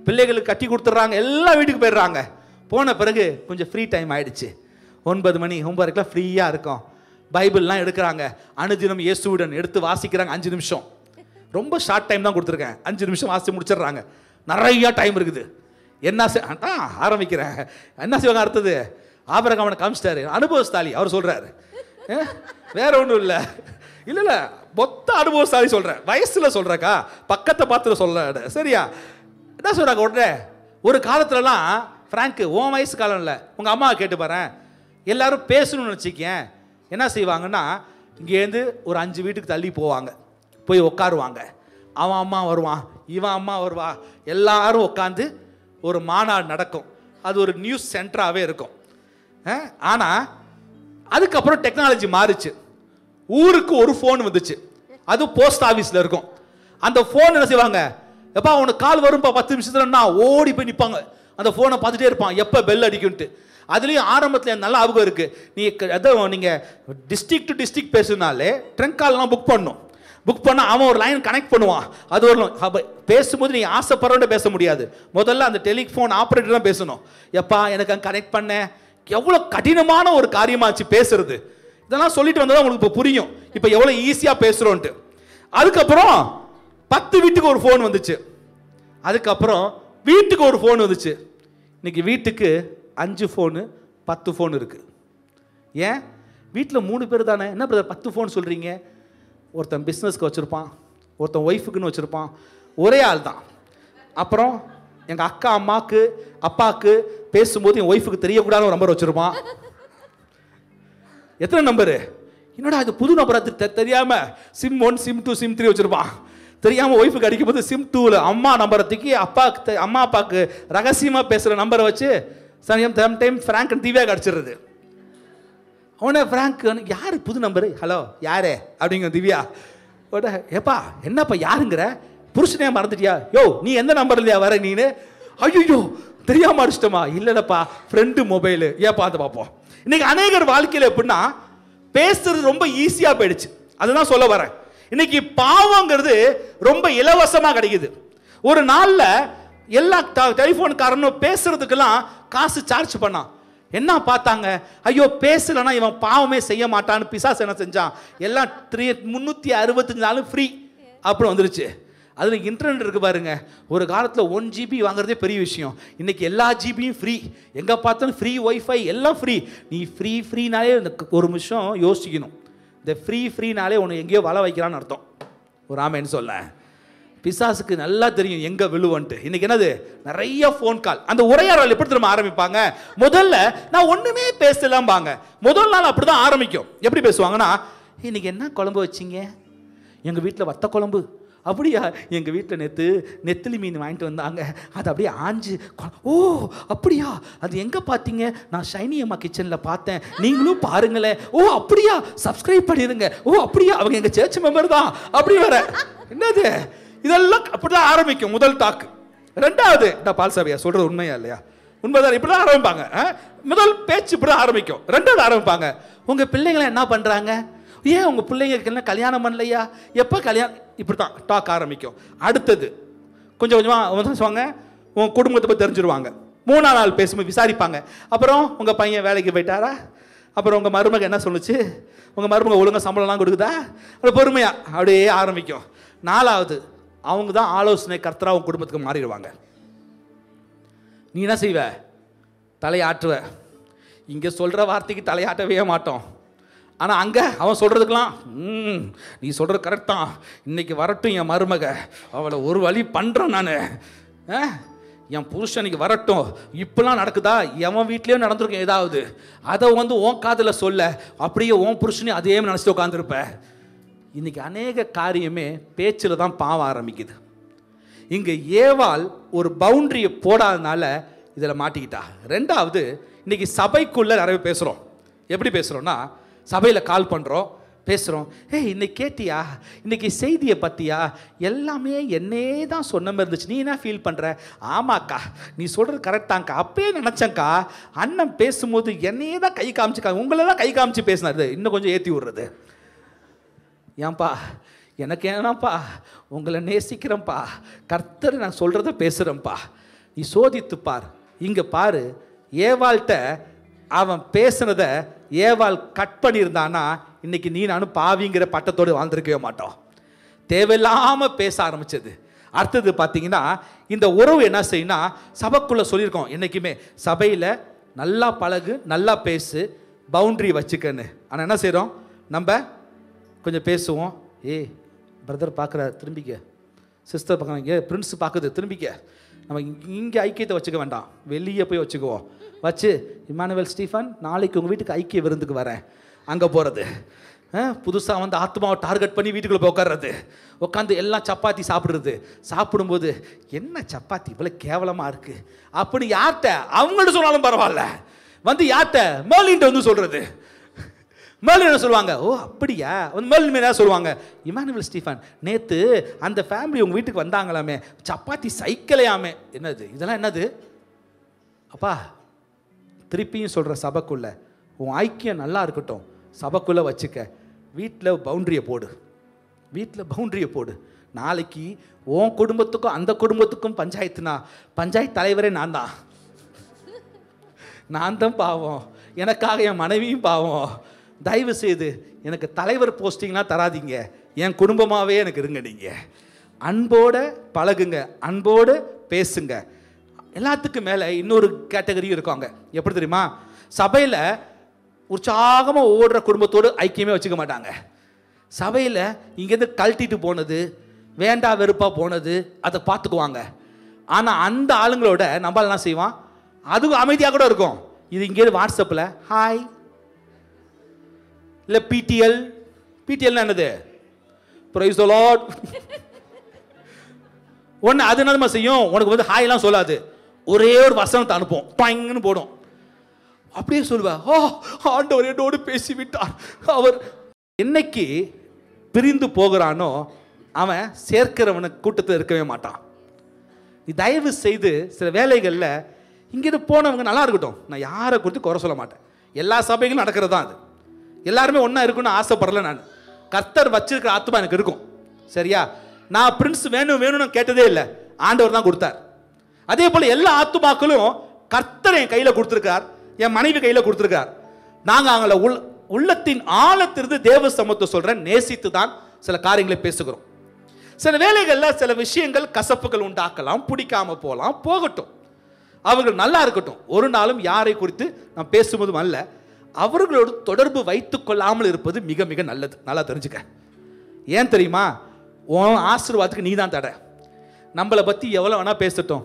பிள்ளைகளுக்கு கட்டி கொடுத்துட்றாங்க, எல்லாம் வீட்டுக்கு போயிடுறாங்க. போன பிறகு கொஞ்சம் ஃப்ரீ டைம் ஆயிடுச்சு. 9 மணி 9:30 ஃப்ரீயா இருக்கும். பைபிள்லாம் எடுக்கிறாங்க. அனுதினம் இயேசுவுடன் எடுத்து வாசிக்கிறாங்க. 5 நிமிஷம். ரொம்ப ஷார்ட் டைம் தான் கொடுத்துருக்கேன். 5 நிமிஷம் வாசித்து முடிச்சிடுறாங்க. நிறைய டைம் இருக்குது. என்ன ஆரம்பிக்கிறேன். என்ன செய்வாங்க அடுத்தது? ஆபரகம் அவனை காமிச்சிட்டாரு. அனுபவஸ்தாலி அவர் சொல்றாரு. வேற ஒன்றும் இல்லை. இல்ல மொத்த அனுபவசாலி சொல்றேன். வயசுல சொல்றக்கா, பக்கத்தை பார்த்து சொல்ற. சரியா? என்ன சொல்றாங்க உடனே? ஒரு காலத்துலலாம் பிராங்க், உன் வயசு காலம் இல்லை, உங்க அம்மாவை கேட்டு பாரு, எல்லாரும் பேசணும்னு வச்சுக்கேன். என்ன செய்வாங்கன்னா, இங்கேருந்து ஒரு 5 வீட்டுக்கு தள்ளி போவாங்க, போய் உட்காருவாங்க. அவன் அம்மா வருவான், இவன் அம்மா வருவா, எல்லாரும் உட்காந்து ஒரு மாநாடு நடக்கும். அது ஒரு நியூஸ் சென்டராகவே இருக்கும். ஆனால் அதுக்கப்புறம் டெக்னாலஜி மாறிச்சு. ஊருக்கு ஒரு ஃபோன் வந்துச்சு. அது போஸ்ட் ஆஃபீஸில் இருக்கும். அந்த ஃபோன் என்ன செய்வாங்க? எப்பா உனக்கு கால் வரும்பா 10 நிமிஷத்துலன்னா ஓடி போய் நிற்பாங்க. அந்த ஃபோனை பார்த்துட்டே இருப்பான், எப்போ பெல் அடிக்குன்ட்டு. அதுலேயும் ஆரம்பத்தில் நல்ல ஞாபகம் இருக்குது. நீங்கள் டிஸ்ட்ரிக்ட் டு டிஸ்ட்ரிக்ட் பேசுனாலே ட்ரங்க் கால்லாம் புக் பண்ணணும். புக் பண்ண அவன் ஒரு லைன் கனெக்ட் பண்ணுவான். அது ஒரு பேசும்போது நீ ஆசைப்படுறோட பேச முடியாது. முதல்ல அந்த டெலிஃபோன் ஆப்ரேட்டர் தான் பேசணும். எப்பா எனக்கு கனெக்ட் பண்ண, எவ்வளோ கடினமான ஒரு காரியமாச்சு பேசுறது. இதெல்லாம் சொல்லிட்டு வந்தா உங்களுக்கு இப்போ புரியும் இப்போ எவ்வளோ ஈஸியாக பேசுகிறோன்ட்டு. அதுக்கப்புறம் 10 வீட்டுக்கு ஒரு ஃபோன் வந்துச்சு. அதுக்கப்புறம் வீட்டுக்கு ஒரு ஃபோன் வந்துச்சு. இன்னைக்கு வீட்டுக்கு 5 ஃபோனு 10 ஃபோன் இருக்குது. ஏன்? வீட்டில் 3 பேர் தானே, என்ன பிரதர் 10 ஃபோன் சொல்கிறீங்க? ஒருத்தன் பிஸ்னஸ்க்கு வச்சுருப்பான், ஒருத்தன் ஒய்ஃபுக்குன்னு வச்சுருப்பான், ஒரே ஆள் தான். அப்புறம் எங்கள் அக்கா அம்மாவுக்கு அப்பாவுக்கு பேசும்போது என் ஒய்ஃபுக்கு தெரியக்கூடாத ஒரு நம்பர் வச்சுருப்பான். எத்தனை நம்பரு? என்னடா இது புது நம்பர் தெரியாமல் சிம் 1 சிம் 2 சிம் 3 வச்சுருப்பான். தெரியாமல் ஒய்ஃபுக்கு அடிக்கும்போது சிம் 2ல் அம்மா நம்பரை தூக்கி அம்மா அப்பாவுக்கு ரகசியமாக பேசுகிற நம்பரை வச்சு டைம் ஃப்ராங்க் திவ்யாவுக்கு அடிச்சிடுறது. அவனே ஃப்ராங்க் யார் புது நம்பரு, ஹலோ யாரே அப்படிங்க திவ்யா. ஏப்பா என்னப்பா யாருங்கிற, புருஷனே மறந்துட்டியா? யோ நீ எந்த நம்பர் இல்லையா வர நீனு? ஐயோ தெரியாம அடிச்சிட்டமா? இல்லைடப்பா ஃப்ரெண்டு மொபைலு. ஏன் பார்த்து பார்ப்போம். இன்னைக்கு அநேகர் வாழ்க்கையில் எப்படின்னா பேசுறது ரொம்ப ஈஸியாக போயிடுச்சு. அதுதான் சொல்ல வரேன். இன்னைக்கு பாவங்கிறது ரொம்ப இலவசமாக கிடைக்குது. ஒரு நாளில் எல்லா டெலிஃபோனுக்காரனும் பேசுறதுக்கெல்லாம் காசு சார்ஜ் பண்ணான். என்ன பார்த்தாங்க, ஐயோ பேசலைன்னா இவன் பாவமே செய்ய மாட்டான்னு பிசாசு என்ன செஞ்சான், எல்லாம் 365 நாளும் ஃப்ரீ அப்படி வந்துருச்சு. அதில் இன்டர்நெட் இருக்குது பாருங்க. ஒரு காலத்தில் 1 GB வாங்குறதே பெரிய விஷயம். இன்றைக்கி எல்லா ஜிபியும் ஃப்ரீ, எங்கே பார்த்தாலும் ஃப்ரீ ஒய்ஃபை எல்லாம் ஃப்ரீ. நீ ஃப்ரீனாலே இந்த ஒரு நிமிஷம் யோசிக்கணும். இந்த ஃப்ரீனாலே உன்னை எங்கேயோ வலை வைக்கிறான்னு அர்த்தம். ஒரு ஆமேன்னு சொல்ல. பிசாசுக்கு நல்லா தெரியும் எங்கே விழுவன்ட்டு. இன்றைக்கி என்னது, நிறைய ஃபோன் கால். அந்த உரையாடல் எப்படி திரும்ப ஆரம்பிப்பாங்க, முதல்ல நான் ஒன்றுமே பேசலாம்பாங்க. முதல் நாள் அப்படி தான் ஆரம்பிக்கும். எப்படி பேசுவாங்கன்னா, இன்றைக்கி என்ன குழம்பு வச்சிங்க? எங்கள் வீட்டில் வத்த குழம்பு. அப்படியா? எங்கள் வீட்டில் நெத்திலி மீன் வாங்கிட்டு வந்தாங்க, அது அப்படியே ஆஞ்சு. ஓ அப்படியா, அது எங்கே பார்த்தீங்க? நான் ஷைனி அம்மா கிச்சனில் பார்த்தேன், நீங்களும் பாருங்களேன். ஓ அப்படியா, சப்ஸ்கிரைப் பண்ணிடுங்க. ஓ அப்படியா, அவங்க எங்கள் சர்ச் மெம்பர் தான். அப்படி வர என்னது, இதெல்லாம் அப்படிதான் ஆரம்பிக்கும் முதல் டாக்கு. ரெண்டாவது, நான் பால்சாமியா சொல்கிறது உண்மையா இல்லையா? உண்மைதான். இப்படி தான் ஆரம்பிப்பாங்க. முதல் பேச்சு இப்படி தான் ஆரம்பிக்கும். ரெண்டாவது ஆரம்பிப்பாங்க, உங்கள் பிள்ளைங்களை என்ன பண்ணுறாங்க? ஏன் உங்கள் பிள்ளைங்களுக்கு என்ன கல்யாணம் பண்ணலையா? எப்போ கல்யாணம்? இப்படி தான் டாக் ஆரம்பிக்கும். அடுத்தது கொஞ்சம் கொஞ்சமாக சொல்லுவாங்க, உங்கள் குடும்பத்தை பற்றி தெரிஞ்சிருவாங்க. 3ஆம் நாள் பேசும்போது விசாரிப்பாங்க. அப்புறம் உங்கள் பையன் வேலைக்கு போயிட்டாரா? அப்புறம் உங்கள் மருமக என்ன சொல்லுச்சு? உங்கள் மருமக ஒழுங்காக சம்பளம்லாம் கொடுக்குதா? அப்படி பொறுமையாக அப்படியே ஆரம்பிக்கும். 4ஆவது, அவங்க தான் ஆலோசனை கர்த்தரா உங்கள் குடும்பத்துக்கு மாறிடுவாங்க. நீ என்ன செய்வ? தலையாட்டுவ. இங்கே சொல்கிற வார்த்தைக்கு தலையாட்டவே மாட்டோம். ஆனால் அங்கே அவன் சொல்கிறதுக்கெல்லாம் நீ சொல்கிறது கரெக்ட் தான், இன்றைக்கி வரட்டும் என் மருமக, அவளை ஒரு வழி பண்ணுறேன் நான், என் புருஷனுக்கு வரட்டும். இப்பெல்லாம் நடக்குதா? எவன் வீட்லேயும் நடந்திருக்கும் ஏதாவது, அதை உன் காதில் சொல்ல, அப்படியே உன் புருஷனையும் அதே நினச்சிட்டு உட்காந்துருப்ப. இன்றைக்கி அநேக காரியமே பேச்சில் தான் பாவம் ஆரம்பிக்குது. இங்கே ஏவாள் ஒரு பவுண்டரியை போடாதனால இதில் மாட்டிக்கிட்டா. ரெண்டாவது, இன்றைக்கி சபைக்குள்ளே நிறைய பேசுகிறோம். எப்படி பேசுகிறோன்னா, சபையில் கால் பண்ணுறோம், பேசுகிறோம். இன்னைக்கு கேட்டியா, இன்னைக்கு செய்தியை பற்றியா, எல்லாமே என்னே தான் சொன்ன மாதிரி இருந்துச்சு, நீ என்ன ஃபீல் பண்ணுற? ஆமாக்கா நீ சொல்கிறது கரெக்டாங்க்கா, அப்பயே நினச்சேங்க்கா, அண்ணன் பேசும்போது என்னையே தான் கை காமிச்சுக்கா, உங்களை தான் கை காமிச்சு பேசினாரு, இன்னும் கொஞ்சம் ஏற்றி விடுறது. ஏன்பா எனக்கு ஏன்னாப்பா, உங்களை நேசிக்கிறேன்ப்பா, கர்த்தர் நான் சொல்கிறத பேசுகிறேன்ப்பா, நீ சோதித்துப்பார். இங்கே பாரு, ஏவாள்கிட்ட அவன் பேசுனதை ஏவாள் கட் பண்ணியிருந்தானா இன்னைக்கு நீ நானும் பாவிங்கிற பட்டத்தோடு வாழ்ந்துருக்கவே மாட்டோம். தேவையில்லாமல் பேச ஆரம்பிச்சது. அடுத்தது பார்த்தீங்கன்னா, இந்த உறவு என்ன செய்யும்னா, சபைக்குள்ளே சொல்லியிருக்கோம் என்றைக்குமே, சபையில் நல்லா பழகு, நல்லா பேசு, பவுண்ட்ரி வச்சுக்கன்னு. ஆனால் என்ன செய்கிறோம், நம்ம கொஞ்சம் பேசுவோம், பிரதர் பார்க்குற திரும்பிக்க, சிஸ்டர் பார்க்குறாங்க, பிரின்ஸ் பார்க்குது திரும்பிக்க, நம்ம இங்கே ஐக்கியத்தை வச்சுக்க வேண்டாம், வெளியே போய் வச்சுக்குவோம். வச்சு, இமானுவேல் ஸ்டீஃபன் நாளைக்கு உங்கள் வீட்டுக்கு ஐக்கிய விருந்துக்கு வரேன், அங்கே போகிறது. புதுசாக வந்து ஆத்மாவை டார்கெட் பண்ணி வீட்டுக்குள்ளே போய் உட்கார்றது, உட்காந்து எல்லாம் சப்பாத்தி சாப்பிட்றது. சாப்பிடும்போது என்ன சப்பாத்தி இவ்வளோ கேவலமாக இருக்குது அப்படி யார்கிட்ட அவங்கள்ட்ட சொன்னாலும் பரவாயில்ல, வந்து யார்கிட்ட மேலின்ட்டு வந்து சொல்கிறது. மேலும் என்ன சொல்லுவாங்க, ஓ அப்படியா, வந்து மேலும் என்ன சொல்லுவாங்க, இமானுவேல் ஸ்டீஃபன் நேற்று அந்த ஃபேமிலி உங்கள் வீட்டுக்கு வந்தாங்களாமே, சப்பாத்தி சைக்கிளையாமே. என்னது இதெல்லாம், என்னது அப்பா? திருப்பியும் சொல்கிற, சபைக்குள்ளே உன் ஐக்கியம் நல்லா இருக்கட்டும், சபைக்குள்ளே வச்சுக்க, வீட்டில் பவுண்ட்ரியை போடு. வீட்டில் பவுண்டரியை போடு. நாளைக்கு உன் குடும்பத்துக்கும் அந்த குடும்பத்துக்கும் பஞ்சாயத்துனா பஞ்சாயத்து தலைவரே நான் தான். நான் தான் பாவம், எனக்காக என் மனைவியும் பாவம். தயவு செய்து எனக்கு தலைவர் போஸ்டிங்லாம் தராதிங்க, என் குடும்பமாகவே எனக்கு இருங்க. நீங்கள் அன்போட பழகுங்க, அன்போடு பேசுங்க. எல்லாத்துக்கும் மேலே இன்னொரு கேட்டகரியும் இருக்காங்க. எப்படி தெரியுமா? சபையில் உற்சாகமாக ஓடுற குடும்பத்தோடு ஐக்கியமே வச்சுக்க மாட்டாங்க. சபையில் இங்கேருந்து கழட்டிட்டு போனது, வேண்டா வெறுப்பாக போனது, அதை பார்த்துக்குவாங்க. ஆனால் அந்த ஆளுங்களோட நம்மளால என்ன செய்வான், அது அமைதியாக கூட இருக்கும். இது இங்கேருந்து வாட்ஸ்அப்பில் ஹாய், இல்லை பிடிஎல்னா என்னது, பிரைஸ் தி லார்ட். ஒன்று அது என்னமா செய்யும், உனக்கு வந்து ஹாய்லாம் சொல்லாது, ஒரே ஒரு வசனத்தை அனுப்பும், டாயிங்னு போடும். அப்படியே சொல்லுவா, ஓ ஆண்டவர் என்னோடு பேசி விட்டார். அவர் என்னைக்கு பிரிந்து போகிறானோ அவன் சேர்க்கிறவனுக்கு கூட்டத்தில் இருக்கவே மாட்டான். தயவு செய்து சில வேலைகளில் இங்கிருந்து போனவங்க நல்லா இருக்கட்டும், நான் யாரை குறித்து குறை சொல்ல மாட்டேன். எல்லா சபைகளும் நடக்கிறது தான் அது. எல்லாருமே ஒன்றா இருக்குன்னு ஆசைப்படலை. நான் கர்த்தர் வச்சிருக்கிற ஆத்மா எனக்கு இருக்கும். சரியா? நான் பிரின்ஸ் வேணும்னு கேட்டதே இல்லை, ஆண்டவர் தான் கொடுத்தார். அதே போல் எல்லா ஆத்துமாக்களும் கர்த்தர் என் கையில் கொடுத்துருக்கார், என் மனைவி கையில் கொடுத்துருக்கார். நாங்கள் அவங்கள உள்ளத்தின் ஆழத்திலிருந்து தேவ சமூகத்தை சொல்கிறேன், நேசித்து தான் சில காரியங்களை பேசுகிறோம். சில வேளைகளில் சில விஷயங்கள் கசப்புகள் உண்டாக்கலாம், பிடிக்காம போகலாம், போகட்டும், அவர்கள் நல்லா இருக்கட்டும். ஒரு நாளும் யாரை குறித்து நாம் பேசுவதும் அல்ல, அவர்களோடு தொடர்பு வைத்துக் கொள்ளாமல் இருப்பது மிக மிக நல்லது. நல்லா தெரிஞ்சுக்க. ஏன் தெரியுமா? உன் ஆசீர்வாதத்துக்கு நீ தான் தடை. நம்மளை பற்றி எவ்வளோ வேணால் பேசட்டும்,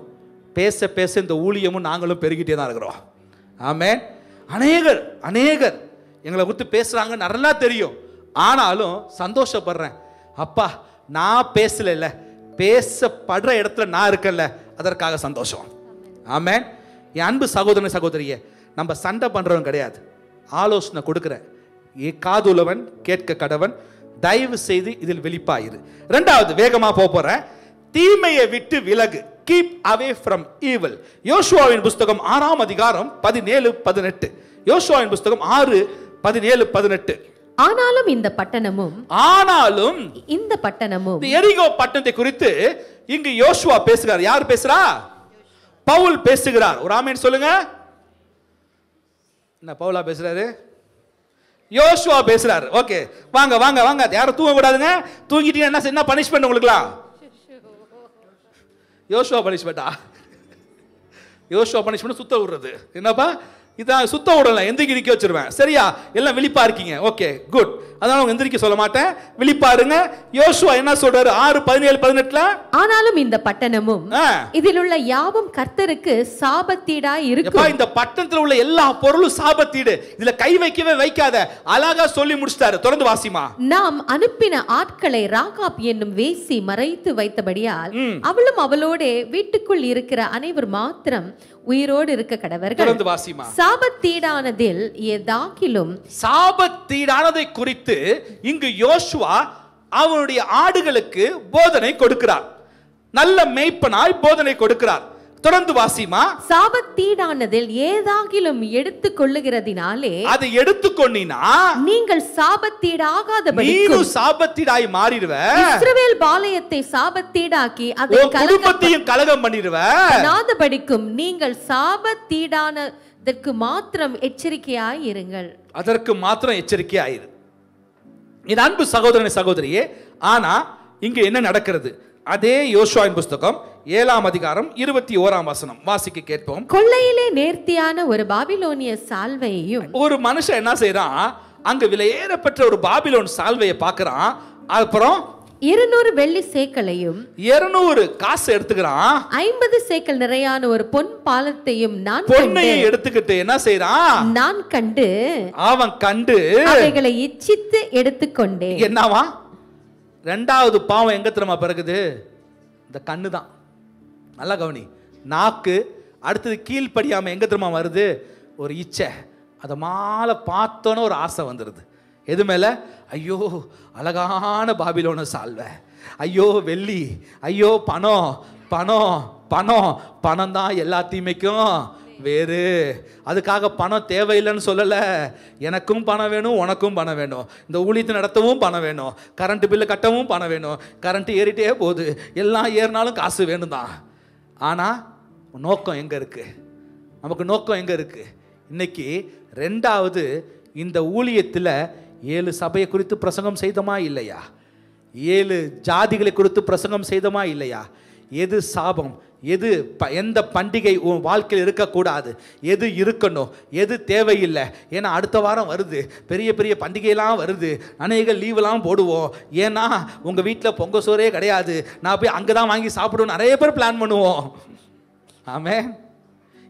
பேச பேச இந்த ஊழியமும் நாங்களும் பெருகிட்டே தான் இருக்கிறோம். ஆமென். அநேகர் எங்களை குறித்து பேசுகிறாங்க, நல்லா தெரியும். ஆனாலும் சந்தோஷப்படுறேன், அப்பா நான் பேசல, பேசப்படுற இடத்துல நான் இருக்கல, அதற்காக சந்தோஷம். ஆமென். என் அன்பு சகோதரன் சகோதரியே, நம்ம சண்டை பண்ணுறவன் கிடையாது, ஆலோசனை கொடுக்குறேன். காதுள்ளவன் கேட்க கடவன். தயவு செய்து இதில் வெளிப்பாயிரு. ரெண்டாவது, வேகமா போறேன், தீமையை விட்டு விலகு. Keep away from evil. யோசுவாவின் புஸ்தகம் 6ஆம் அதிகாரம் 17-18. யோசுவாவின் புஸ்தகம் 6:17-18. ஆனாலும் இந்த பட்டணமும் எரிகோ பட்டணத்தை குறித்து இங்கு யோசுவா பேசுகிறார். யார் பேசுறா? பவுல் பேசுகிறார். ஒரு ஆமென் சொல்லுங்க. என்ன பவுலா பேசுறாரு? யோசுவா பேசுறாரு. ஓகே, வாங்க வாங்க வாங்க, யாரும் தூங்க கூடாதுங்க. தூங்கிட்டீங்கன்னா என்ன பனிஷ்மெண்ட் உங்களுக்குலாம்? யோசுவா பனிஷ்மெண்டா? யோசுவா பனிஷ்மெண்ட் சுத்த விடுறது. என்னப்பா இதான், சுத்த விடல, எந்திரிக்க நிக்க வச்சிருவேன். சரியா? எல்லாம் விழிப்பா இருக்கீங்க. Okay, good. அதனால அவங்க எந்திரிக்க சொல்ல மாட்டேன், விழிப்பா இருங்க. யோசுவா என்ன சொல்றாரு? 6:17-18. ஆனாலும் இந்த பட்டணமும் இதில் உள்ள யாவும் கர்த்தருக்கு சாபத்தீடாய் இருக்கும். இந்த பட்டணத்தில் உள்ள எல்லா பொருளும் சாபத்தீடு, இதுல கை வைக்கவே வைக்காத. அழகா சொல்லி முடிச்சிட்டாரு. தொடர்ந்து வாசிமா. நாம் அனுப்பின ஆட்களை ராகாப் என்னும் வேசி மறைத்து வைத்தபடியால் அவளும் அவளோட வீட்டுக்குள் இருக்கிற அனைவர் மாத்திரம் உயிரோடு இருக்க கடவர்கள். தொடர்ந்து வாசிமா. சாபத்தீடானதில் ஏதாகிலும், சாபத்தீடானதை குறித்து இங்கு யோசுவா அவனுடைய ஆடுகளுக்கு போதனை கொடுக்கிறார். நல்ல மேய்ப்பனாய் போதனை கொடுக்கிறார். தொடர்ந்து வாசிமா. சாபத்தீடானதில் ஏதாகிலும் எடுத்துக் கொள்ளுகிறதினாலே, அதை எடுத்துக்கொண்டீனா நீங்கள் சாபத்தீடாகாதபடி நீயும் சாபத்தீடாய் மாறிடுவ. இஸ்ரவேல் பாளையத்தை சாபத்தீடாக்கி அதை குடும்பத்தையும் கலகம் பண்ணிடுவ. நாதபடிக்கும் நீங்கள் சாபத்தீடானதற்கு மாத்திரம் எச்சரிக்கையாய் இருங்கள். அதற்கு மாத்திரம் எச்சரிக்கையாயிரு. இது அன்பு சகோதரனை சகோதரியே. ஆனா இங்க என்ன நடக்கிறது? அதே யோசுவாவின் புஸ்தகம் 7ஆம் அதிகாரம் 21ஆம் வசனம் வாசிக்க கேட்போம். கொள்ளையிலே நேர்த்தியான ஒரு பாபிலோனிய சால்வையையும், ஒரு மனுஷன் என்ன செய்யறான், அங்க விலையேறப்பட்ட ஒரு பாபிலோன் சால்வையை பார்க்கறான். அப்புறம் 200 வெள்ளி சேக்கலையும் 200 காசு எடுத்துக்கிறான். 50 சேக்கல் நிறையான ஒரு பொன் பாலத்தையும் பொன்னையை எடுத்துக்கிட்டு என்ன செய்யறான்? நான் கண்டு, அவன் கண்டு அவைகளை இச்சித்து எடுத்துக்கொண்டேன். என்னவா? ரெண்டாவது பாவம் எங்க தெரியுமா பிறகுது? இந்த கண்ணு தான். நல்லா கவனி. நாக்கு அடுத்தது கீழ்ப்படியாம எங்க தெரியுமா வருது? ஒரு இச்சை. அதை மாலை பார்த்தோன்னு ஒரு ஆசை வந்துடுது. எது மேல? ஐயோ அழகான பாபிலோன சால்வை, ஐயோ வெள்ளி, ஐயோ பணம் பணம் பணம் பணம் தான் எல்லா தீமைக்கும் வேறு. அதுக்காக பணம் தேவையில்லைன்னு சொல்லலை. எனக்கும் பணம் வேணும், உனக்கும் பணம் வேணும், இந்த ஊழியத்தை நடத்தவும் பணம் வேணும், கரண்ட் பில்லு கட்டவும் பணம் வேணும். கரண்ட் ஏறிட்டே போகுது, எல்லாம் ஏறினாலும் காசு வேணும் தான். ஆனால் நோக்கம் எங்கே இருக்குது? நமக்கு நோக்கம் எங்கே இருக்குது? இன்னைக்கு ரெண்டாவது, இந்த ஊழியத்தில் 7 சபையை குறித்து பிரசங்கம் செய்தோமா இல்லையா? 7 ஜாதிகளை குறித்து பிரசங்கம் செய்தோமா இல்லையா? எது சாபம், எது எந்த பண்டிகை உன் வாழ்க்கையில் இருக்கக்கூடாது, எது இருக்கணும், எது தேவையில்லை. ஏன்னா அடுத்த வாரம் வருது, பெரிய பெரிய பண்டிகையெல்லாம் வருது, அநேக லீவெல்லாம் போடுவோம். ஏன்னா உங்கள் வீட்டில் பொங்க சோறே கிடையாது, நான் போய் அங்கே தான் வாங்கி சாப்பிடுவோம், நிறைய பேர் பிளான் பண்ணுவோம். ஆமென்.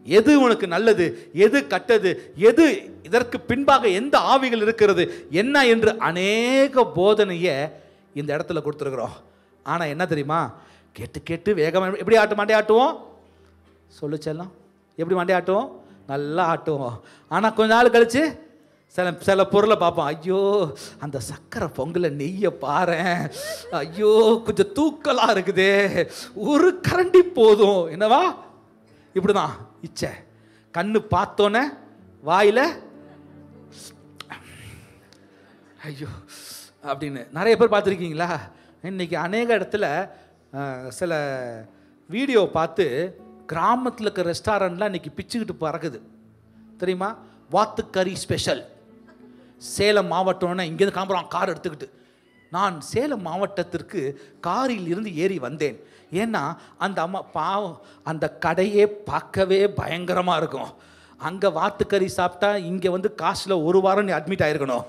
எது உனக்கு நல்லது, எது கட்டது, எது இதற்கு பின்பாக எந்த ஆவிகள் இருக்கிறது என்ன என்று அநேக போதனையை இந்த இடத்துல கொடுத்துருக்குறோம். ஆனால் என்ன தெரியுமா? கேட்டு கேட்டு வேகமாக எப்படி மண்டை ஆட்டுவோம்? சொல்லுச்செல்லாம் எப்படி மண்டை ஆட்டுவோம்? நல்லா ஆட்டுவோம். ஆனால் கொஞ்ச நாள் கழிச்சு சில பொருளை பார்ப்போம். ஐயோ அந்த சக்கரை பொங்கலை நெய்யை பாரேன், ஐயோ கொஞ்சம் தூக்கலாக இருக்குதே, ஒரு கரண்டி போதும். என்னவா? இப்படிதான் இச்சை. கண்ணு பார்த்தோன்னே வாயில் ஐயோ அப்படின்னு நிறைய பேர் பார்த்துருக்கீங்களா? இன்னைக்கு அநேக இடத்துல சில வீடியோ பார்த்து கிராமத்தில் இருக்கிற ரெஸ்டாரண்ட்லாம் இன்னைக்கு பிச்சுக்கிட்டு பறக்குது தெரியுமா? வாத்துக்கறி ஸ்பெஷல். சேலம் மாவட்டம்னா இங்கேருந்து கிளம்புறான் கார் எடுத்துக்கிட்டு. நான் சேலம் மாவட்டத்திற்கு காரில் இருந்து ஏறி வந்தேன். ஏன்னா அந்த அம்மா பாவம், அந்த கடையே பார்க்கவே பயங்கரமாக இருக்கும். அங்கே வாத்துக்கறி சாப்பிட்டா இங்கே வந்து காசில் 1 வாரம் நீ அட்மிட் ஆகிருக்கணும்.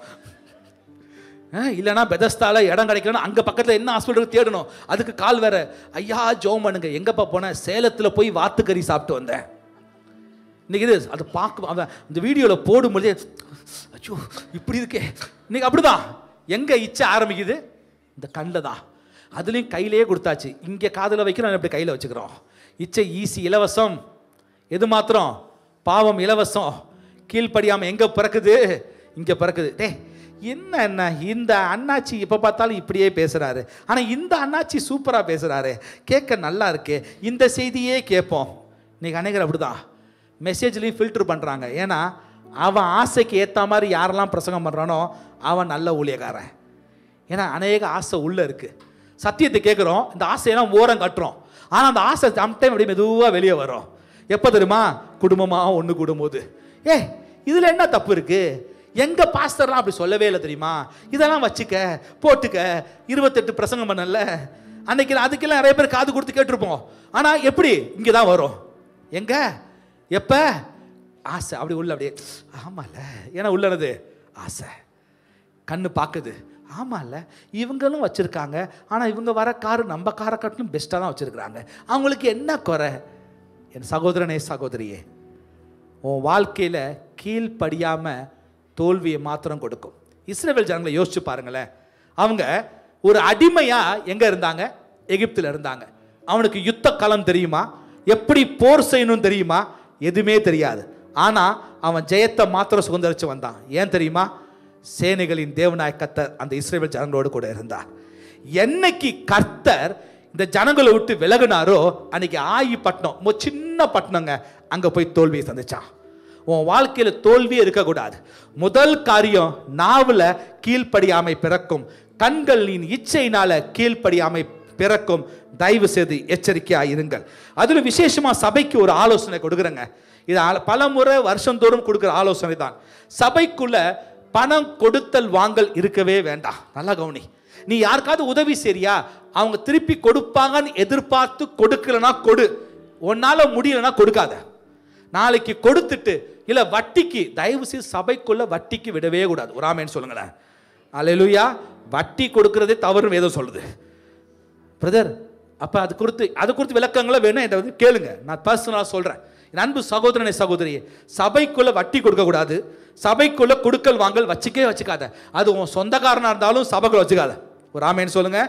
இல்லைனா பெதஸ்தால இடம் கிடைக்கணும், அங்கே பக்கத்தில் என்ன ஹாஸ்பிட்டலுக்கு தேடணும், அதுக்கு கால் வேற. ஐயா ஜோம் பண்ணுங்க. எங்கப்பா போனேன்? சேலத்தில் போய் வாத்துக்கறி சாப்பிட்டு வந்தேன். இன்னைக்கு இது அது பார்க்க அவன் இந்த வீடியோவில் போடும்போதே அச்சோ இப்படி இருக்கே. இன்னைக்கு அப்படிதான். எங்கே இச்சை ஆரம்பிக்குது? இந்த கண்ணில் தான். அதுலேயும் கையிலேயே கொடுத்தாச்சு. இங்கே காதில் வைக்கிறோம், இப்படி கையில் வச்சுக்கிறோம். இச்சை ஈஸி, இலவசம். எது மாத்திரம்? பாவம் இலவசம். கீழ்ப்படியாமல் எங்கே பிறக்குது? இங்கே பிறக்குது. என்ன இந்த அண்ணாச்சி எப்போ பார்த்தாலும் இப்படியே பேசுகிறாரு, ஆனால் இந்த அண்ணாச்சி சூப்பராக பேசுகிறாரு, கேட்க நல்லா இருக்கு, இந்த செய்தியே கேட்போம். இன்னைக்கு அநேகர் அப்படி தான் மெசேஜ்லேயும் ஃபில்டர் பண்ணுறாங்க. ஏன்னா அவன் ஆசைக்கு ஏற்ற மாதிரி யாரெல்லாம் பிரசங்கம் பண்ணுறானோ அவன் நல்ல ஊழியக்காரன். ஏன்னா அநேக ஆசை உள்ளே இருக்குது. சத்தியத்தை கேட்குறோம், இந்த ஆசையெல்லாம் ஓரம் கட்டுறோம். ஆனால் அந்த ஆசை சம்டைம் அப்படியே மெதுவாக வெளியே வரும். எப்போ தெரியுமா? குடும்பமாக ஒன்று கூடும்போது. இதில் என்ன தப்பு இருக்குது? எங்கள் பாஸ்டர்லாம் அப்படி சொல்லவே இல்லை தெரியுமா? இதெல்லாம் வச்சுக்க போட்டுக்க, 28 பிரசங்கம் பண்ணல அன்னைக்கு, அதுக்கெல்லாம் நிறைய பேர் காது கொடுத்து கேட்டிருப்போம். ஆனால் எப்படி இங்கே தான் வரும்? எங்கே எப்போ? ஆசை அப்படி உள்ள அப்படியே ஆமாம்ல. ஏன்னா உள்ளனது ஆசை. கண்ணு பார்க்குது, ஆமாம்ல இவங்களும் வச்சுருக்காங்க, ஆனால் இவங்க வர காரு நம்ம காரை கட்டிலும் பெஸ்ட்டாக தான் வச்சுருக்குறாங்க, அவங்களுக்கு என்ன குறை? என் சகோதரனே சகோதரியே, உன் வாழ்க்கையில் கீழ்ப்படியாமல் தோல்வியை மாத்திரம் கொடுக்கும். இஸ்ரவேல் ஜனங்களை யோசிச்சு பாருங்களேன். அவங்க ஒரு அடிமையாக எங்கே இருந்தாங்க? எகிப்தில் இருந்தாங்க. அவனுக்கு யுத்த களம் தெரியுமா? எப்படி போர் செய்யணும் தெரியுமா? எதுவுமே தெரியாது. ஆனால் அவன் ஜெயத்தை மாத்திரம் சுதந்திரிச்சு வந்தான். ஏன் தெரியுமா? சேனைகளின் தேவனாய் கர்த்தர் அந்த இஸ்ரவேல் ஜனங்களோடு கூட இருந்தார். என்னைக்கு கர்த்தர் இந்த ஜனங்களை விட்டு விலகினாரோ அன்னைக்கு ஆயி பட்டணம், சின்ன பட்டணங்க, அங்கே போய் தோல்வியை சந்திச்சான். உன் வாழ்க்கையில் தோல்வியே இருக்கக்கூடாது. முதல் காரியம், நாவில் கீழ்ப்படியாமை பிறக்கும், கண்களின் இச்சையினால கீழ்ப்படியாமை பிறக்கும். தயவு செய்து எச்சரிக்கையாக இருங்கள். அதில் விசேஷமாக சபைக்கு ஒரு ஆலோசனை கொடுக்குறேங்க. இது பல முறை வருஷந்தோறும் கொடுக்குற ஆலோசனை தான். சபைக்குள்ள பணம் கொடுத்தல் வாங்கல் இருக்கவே வேண்டாம். நல்லா கவனி. நீ யாருக்காவது உதவி சரியா, அவங்க திருப்பி கொடுப்பாங்கன்னு எதிர்பார்த்து கொடுக்கலனா கொடு, உன்னால முடியலன்னா கொடுக்காத. நாளைக்கு கொடுத்துட்டு இல்லை வட்டிக்கு, தயவு செய்து சபைக்குள்ள வட்டிக்கு விடவே கூடாது. ஒரு ஆமேன்னு சொல்லுங்களேன். அல்லேலூயா. வட்டி கொடுக்கறதே தவறு வேதம் சொல்லுது. பிரதர் அப்போ அது குறித்து விளக்கங்களை வேணும் என்ற கேளுங்க. நான் பர்சனலாக சொல்கிறேன். என் அன்பு சகோதரனை சகோதரியே, சபைக்குள்ள வட்டி கொடுக்கக்கூடாது. சபைக்குள்ள கொடுக்கல் வாங்கல் வச்சுக்காத. அது உன் சொந்தக்காரனாக இருந்தாலும் சபைக்குள்ள வச்சுக்காத. ஒரு ஆமேன்னு சொல்லுங்க.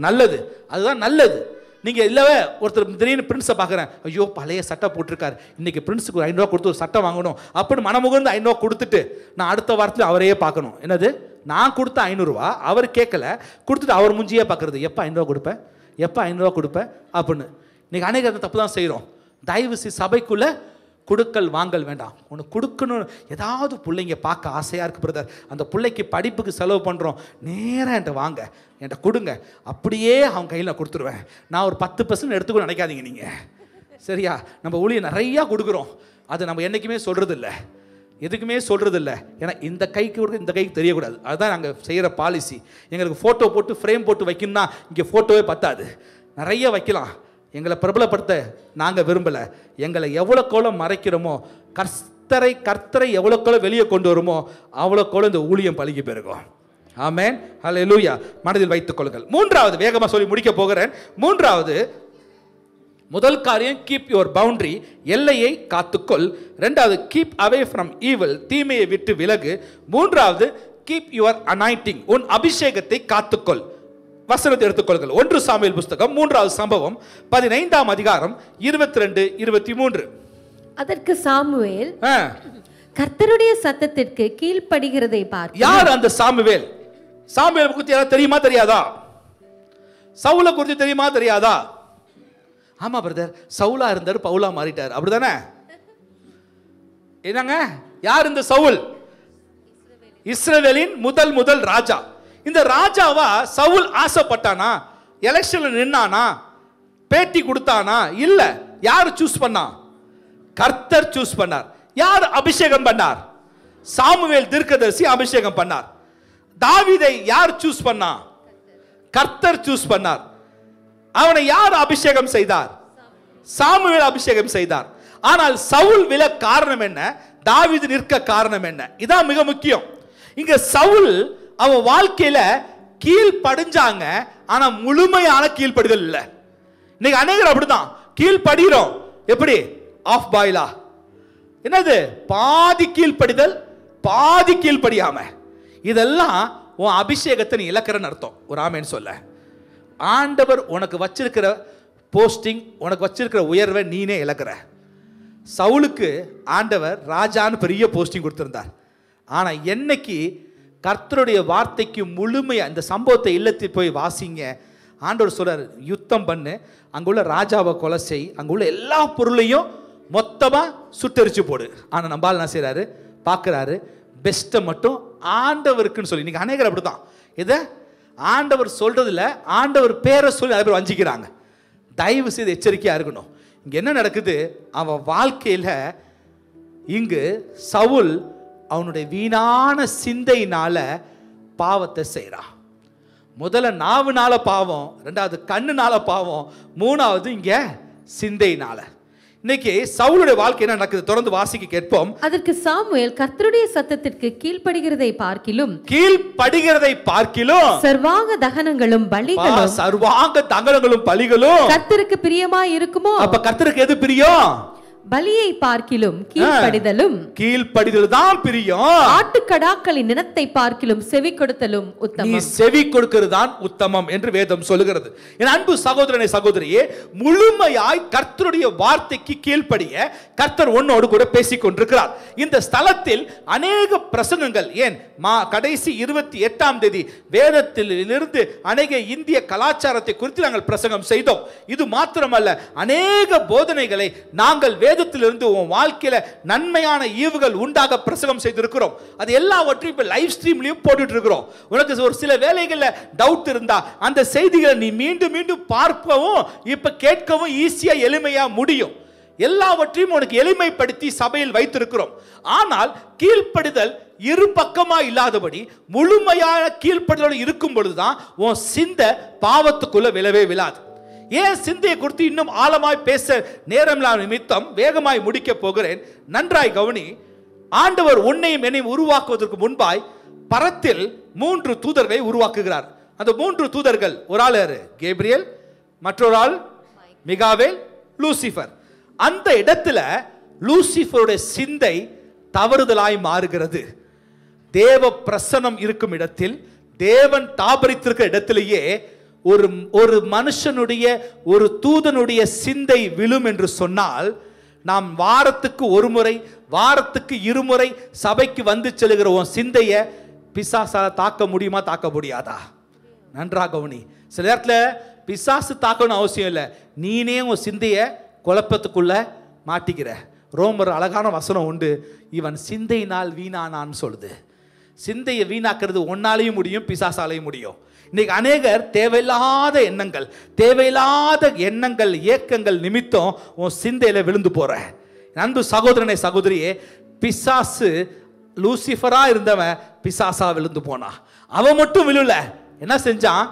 நல்லது, அதுதான் நல்லது. நீங்கள் இல்லவே ஒருத்தர் திடீர்னு பிரின்ஸை பார்க்குறேன், ஐயோ பழைய சட்டை போட்டிருக்காரு, இன்றைக்கி பிரின்ஸுக்கு ஒரு 500 ரூபா கொடுத்து ஒரு சட்டை வாங்கணும் அப்படின்னு மனமுகர்ந்து 500 ரூபா கொடுத்துட்டு நான் அடுத்த வாரத்தில் அவரையே பார்க்கணும். என்னது, நான் கொடுத்த 500 ரூபா அவர் கேட்கல, கொடுத்துட்டு அவர் முஞ்சியே பார்க்குறது, எப்போ 500 ரூபா கொடுப்பேன், எப்போ 500 ரூபா கொடுப்பேன் அப்படின்னு. இன்றைக்கி அநேக தப்பு தான் செய்கிறோம். தயவு செய்து சபைக்குள்ளே கொடுக்கல் வாங்கல் வேண்டாம். உனக்கு கொடுக்கணும். ஏதாவது பிள்ளைங்க பார்க்க ஆசையாக இருக்குது பிரதர், அந்த பிள்ளைக்கு படிப்புக்கு செலவு பண்ணுறோம், நேராக என்கிட்ட வாங்க, என்கிட்ட கொடுங்க, அப்படியே அவங்க கையில் நான் கொடுத்துருவேன். நான் ஒரு 10% எடுத்துக்கணும் நினைக்காதீங்க நீங்கள், சரியா? நம்ம ஊழியம் நிறையா கொடுக்குறோம், அது நம்ம என்றைக்குமே சொல்கிறது இல்லை, எதுக்குமே சொல்கிறது இல்லை. ஏன்னா இந்த கைக்கு கொடுக்க இந்த கைக்கு தெரியக்கூடாது. அதுதான் நாங்கள் செய்கிற பாலிசி. எங்களுக்கு ஃபோட்டோ போட்டு ஃப்ரேம் போட்டு வைக்கணும்னா இங்கே ஃபோட்டோவே பத்தாது, நிறைய வைக்கலாம். எங்களை பிரபலப்படுத்த நாங்கள் விரும்பலை. எங்களை எவ்வளோக்கோளோ மறைக்கிறோமோ, கர்த்தரை எவ்வளோக்கோளோ வெளியே கொண்டு வருமோ அவ்வளோக்கோளோ இந்த ஊழியம் பழகி பெருகும். ஆமென், ஹல்லேலூயா. மனதில் வைத்துக் கொள்ளுங்கள். மூன்றாவது, வேகமாக சொல்லி முடிக்க போகிறேன். மூன்றாவது, முதல் காரியம் கீப் யுவர் பவுண்டரி, எல்லையை காத்துக்கொள். ரெண்டாவது கீப் அவே ஃப்ரம் ஈவில், தீமையை விட்டு விலகு. மூன்றாவது கீப் யுவர் அனாயிண்டிங், உன் அபிஷேகத்தை காத்துக்கொள். வசனத்தை எடுத்துக்கொள்ளுங்கள். 1 சாமுவேல் புஸ்தகம் 3வது சம்பவம் 15ஆம் அதிகாரம் 22-23. அதற்கு சாமுவேல் கர்த்தருடைய சத்தத்திற்கு கீழ்ப்படுகிறதை பார்த்து. யார் அந்த சாமுவேல்? சாமுவேல் குறித்து யாராவது தெரியுமா தெரியாதா? சவுலை குறித்து தெரியுமா தெரியாதா? ஆமா பிரதர், சவுலா இருந்தார், பவுலா மாறிட்டார், அப்படிதானே? என்னங்க, யார் இந்த சவுல்? இஸ்ரவேலின் முதல் ராஜா. இந்த ராஜாவா சவுல் ஆசைப்பட்டானா? எலெக்ஷன்ல நின்னானா? பேட்டி கொடுத்தானா? இல்ல. யார் சூஸ் பண்ணா? கர்த்தர் சூஸ் பண்ணார். யார் அபிஷேகம் பண்ணார்? சாமுவேல் தீர்க்கதரிசி அபிஷேகம் பண்ணார். தாவீதை யார் சூஸ் பண்ணா? கர்த்தர் சூஸ் பண்ணார். அவனை யார் அபிஷேகம் செய்தார்? சாமுவேல் அபிஷேகம் செய்தார். ஆனால் சவுல் விழ காரணம் என்ன? தாவீது நிற்க காரணம் என்ன? இதான் மிக முக்கியம். இங்க சவுல் அவன் வாழ்க்கையில கீழ்ப்படிஞ்சாங்க, ஆனா முழுமையான கீழ்ப்படிதல் இல்லை. இன்னைக்கு அநேகர் அப்படிதான் கீழ்ப்படுகிறோம். எப்படி? ஆஃப் பாயிலா, என்னது? பாதி கீழ்ப்படிதல், பாதி கீழ்ப்படியாம. இதெல்லாம் உன் அபிஷேகத்தை நீ இழக்கிறன்னு அர்த்தம். ஒரு ஆமேன்னு சொல்ல. ஆண்டவர் உனக்கு வச்சிருக்கிற போஸ்டிங், உனக்கு வச்சிருக்கிற உயர்வை நீனே இழக்கிற. சவுலுக்கு ஆண்டவர் ராஜான்னு பெரிய போஸ்டிங் கொடுத்திருந்தார். ஆனா என்னைக்கு கர்த்தருடைய வார்த்தைக்கு முழுமையா, இந்த சம்பவத்தை இல்லத்தில் போய் வாசிங்க, ஆண்டவர் சொல்றார், யுத்தம் பண்ணு, அங்குள்ள ராஜாவை கொலை செய், அங்குள்ள எல்லா பொருளையும் மொத்தமா சுட்டரிச்சு போடு. ஆனா நம்பால் என்ன செய்யறாரு? பார்க்கிறாரு, பெஸ்ட்டை மட்டும் ஆண்டவருக்குன்னு சொல்லி. இன்னைக்கு அநேகர் அப்படிதான். இதை ஆண்டவர் சொல்றதுல ஆண்டவர் பேரை சொல்லி நிறைய பேர் வஞ்சிக்கிறாங்க. தயவு செய்து எச்சரிக்கையா இருக்கணும். இங்க என்ன நடக்குது? அவன் வாழ்க்கையில இங்கு சவுல் அவனுடைய வீணான சிந்தையினால பாவத்தை செய்கிறான். முதல்ல நாவுனால பாவம், ரெண்டாவது கண்ணுனால பாவம், மூணாவது இங்க சிந்தையினால. இன்னைக்கு சவுலுடைய வாழ்க்கை என்ன நடக்குது? தொடர்ந்து வாசிக்க கேட்போம். அதற்கு சாமுவேல் கர்த்தருடைய சத்தத்திற்கு கீழ்ப்படுகிறதை பார்க்கிலும் சர்வாங்க தகனங்களும் பலிகளும் கர்த்தருக்கு பிரியமாய் இருக்குமோ? அப்ப கர்த்தருக்கு எது பிரியம்? பலியை பார்க்கிலும் கீழ்ப்படிதல் தான் பிரியம். ஆட்டுக்கடாக்களின் நினத்தை பார்க்கிலும் செவி கொடுத்தலும் உத்தமம். நீ செவி கொடுக்கிறது தான் உத்தமம் என்று வேதம் சொல்லுகிறது. என் அன்பு சகோதரனே சகோதரியே, முழுமையாய் கர்த்தருடைய வார்த்தைக்கு கீழ்ப்படிய கர்த்தர் உன்னோடு கூட பேசிக் கொண்டிருக்கிறார். இந்த ஸ்தலத்தில் அநேக பிரசங்கங்கள், ஏன் கடைசி 28ஆம் தேதி வேதத்தில் இருந்து அநேக இந்திய கலாச்சாரத்தை குறித்து நாங்கள் பிரசங்கம் செய்தோம். இது மாத்திரமல்ல, அநேக போதனைகளை நாங்கள் வேதத்திலிருந்து உன் வாழ்க்கையில நன்மையான ஈவுகள் உண்டாக பிரசங்கம் செய்திருக்கிறோம். அது எல்லாவற்றையும் இப்ப லைவ் ஸ்ட்ரீம்லயும் போட்டுட்டு இருக்கிறோம். உனக்கு ஒரு சில வேளைகள்ல டவுட் இருந்தா அந்த செய்திகளை நீ மீண்டும் மீண்டும் பார்க்கவும் இப்ப கேட்கவும் ஈஸியா எளிமையா முடியும். எல்லாவற்றையும் உனக்கு எளிமைப்படுத்தி சபையில் வைத்திருக்கிறோம். ஆனால் கீழ்ப்படிதல் இரு பக்கமா இல்லாதபடி முழுமையான கீழ்ப்படிதலோடு இருக்கும் பொழுதுதான் உன் சிந்தை பாவத்துக்குள்ள விழவே விழாது. ஏன் சிந்தையை குறித்து இன்னும் ஆழமாய் பேச நேரம் நிமித்தம் வேகமாய் முடிக்க போகிறேன். நன்றாய் கவனி. ஆண்டவர் உன்னையும் என்னையும் உருவாக்குவதற்கு முன்பாய் பரத்தில் 3 தூதர்களை உருவாக்குகிறார். அந்த 3 தூதர்கள், ஒரு ஆள் யாரு? கேப்ரியல், மற்றொரு ஆள் மிகாவேல், லூசிஃபர். அந்த இடத்துல லூசிஃபருடைய சிந்தை தவறுதலாய் மாறுகிறது. தேவ பிரசன்னம் இருக்கும் இடத்தில், தேவன் தாபரித்திருக்கிற இடத்திலேயே ஒரு மனுஷனுடைய, ஒரு தூதனுடைய சிந்தை விழும் என்று சொன்னால், நாம் வாரத்துக்கு ஒரு முறை, வாரத்துக்கு 2 முறை சபைக்கு வந்து செல்லுகிற உன் சிந்தையை பிசாசால தாக்க முடியுமா, தாக்க முடியாதா? நன்றாக கவனி. சில நேரத்தில் பிசாசு தாக்கணும் அவசியம் இல்லை, நீனே உன் சிந்தையை குழப்பத்துக்குள்ள மாட்டிக்கிற. ரோமர் அழகான வசனம் உண்டு, இவன் சிந்தையினால் வீணானான்னு சொல்லுது. சிந்தையை வீணாக்குறது ஒன்னாலையும் முடியும், பிசாசாலையும் முடியும். இன்னைக்கு அநேகர் தேவையில்லாத எண்ணங்கள் ஏக்கங்கள் நிமித்தம் உன் சிந்தையில விழுந்து போற. அன்பு சகோதரனே சகோதரியே, பிசாசு லூசிஃபரா இருந்தவன் பிசாசா விழுந்து போனா. அவன் மட்டும் விழுல, என்ன செஞ்சான்?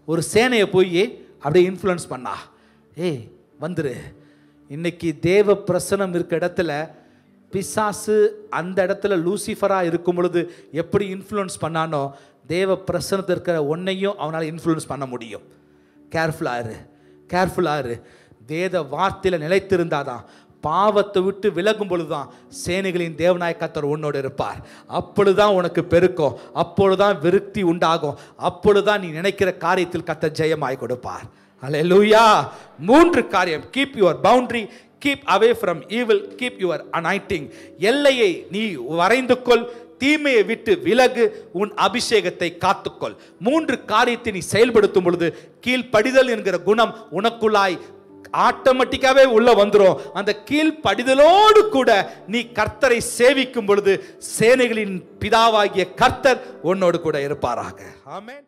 ஒரு சேனையை போய் அப்படியே இன்ஃப்ளூயன்ஸ் பண்ணா. ஏய் வந்துரு, இன்னைக்கு தேவ பிரசனம் இருக்க இடத்துல பிசாசு அந்த இடத்துல லூசிஃபரா இருக்கும் பொழுது எப்படி இன்ஃப்ளூயன்ஸ் பண்ணானோ, தேவ பிரசனத்தில் இருக்கிற ஒன்னையும் அவனால் இன்ஃப்ளூயன்ஸ் பண்ண முடியும். கேர்ஃபுல்லாரு. வேத வார்த்தையில் நிலைத்திருந்தாதான், பாவத்தை விட்டு விலகும் பொழுதுதான் சேனைகளின் தேவனாய் கர்த்தர் உன்னோடு இருப்பார். அப்பொழுதுதான் உனக்கு பெருக்கும், அப்பொழுதுதான் விருத்தி உண்டாகும், அப்பொழுதுதான் நீ நினைக்கிற காரியத்தில் கர்த்தர் ஜெயமாய் கொடுப்பார். அல்லேலூயா. 3 காரியம். Keep your boundary, keep away from evil, keep your anointing. எல்லையை நீ வரைந்து கொள், தீமையை விட்டு விலகு, உன் அபிஷேகத்தை காத்துக்கொள். 3 காரியத்தை நீ செயல்படுத்தும் பொழுது கீழ்ப்படிதல் என்கிற குணம் உனக்குள்ளாய் ஆட்டோமேட்டிக்காவே உள்ள வந்துரும். அந்த கீழ்ப்படிதலோடு கூட நீ கர்த்தரை சேவிக்கும் பொழுது சேனைகளின் பிதாவாகிய கர்த்தர் உன்னோடு கூட இருப்பாராக. ஆமென்.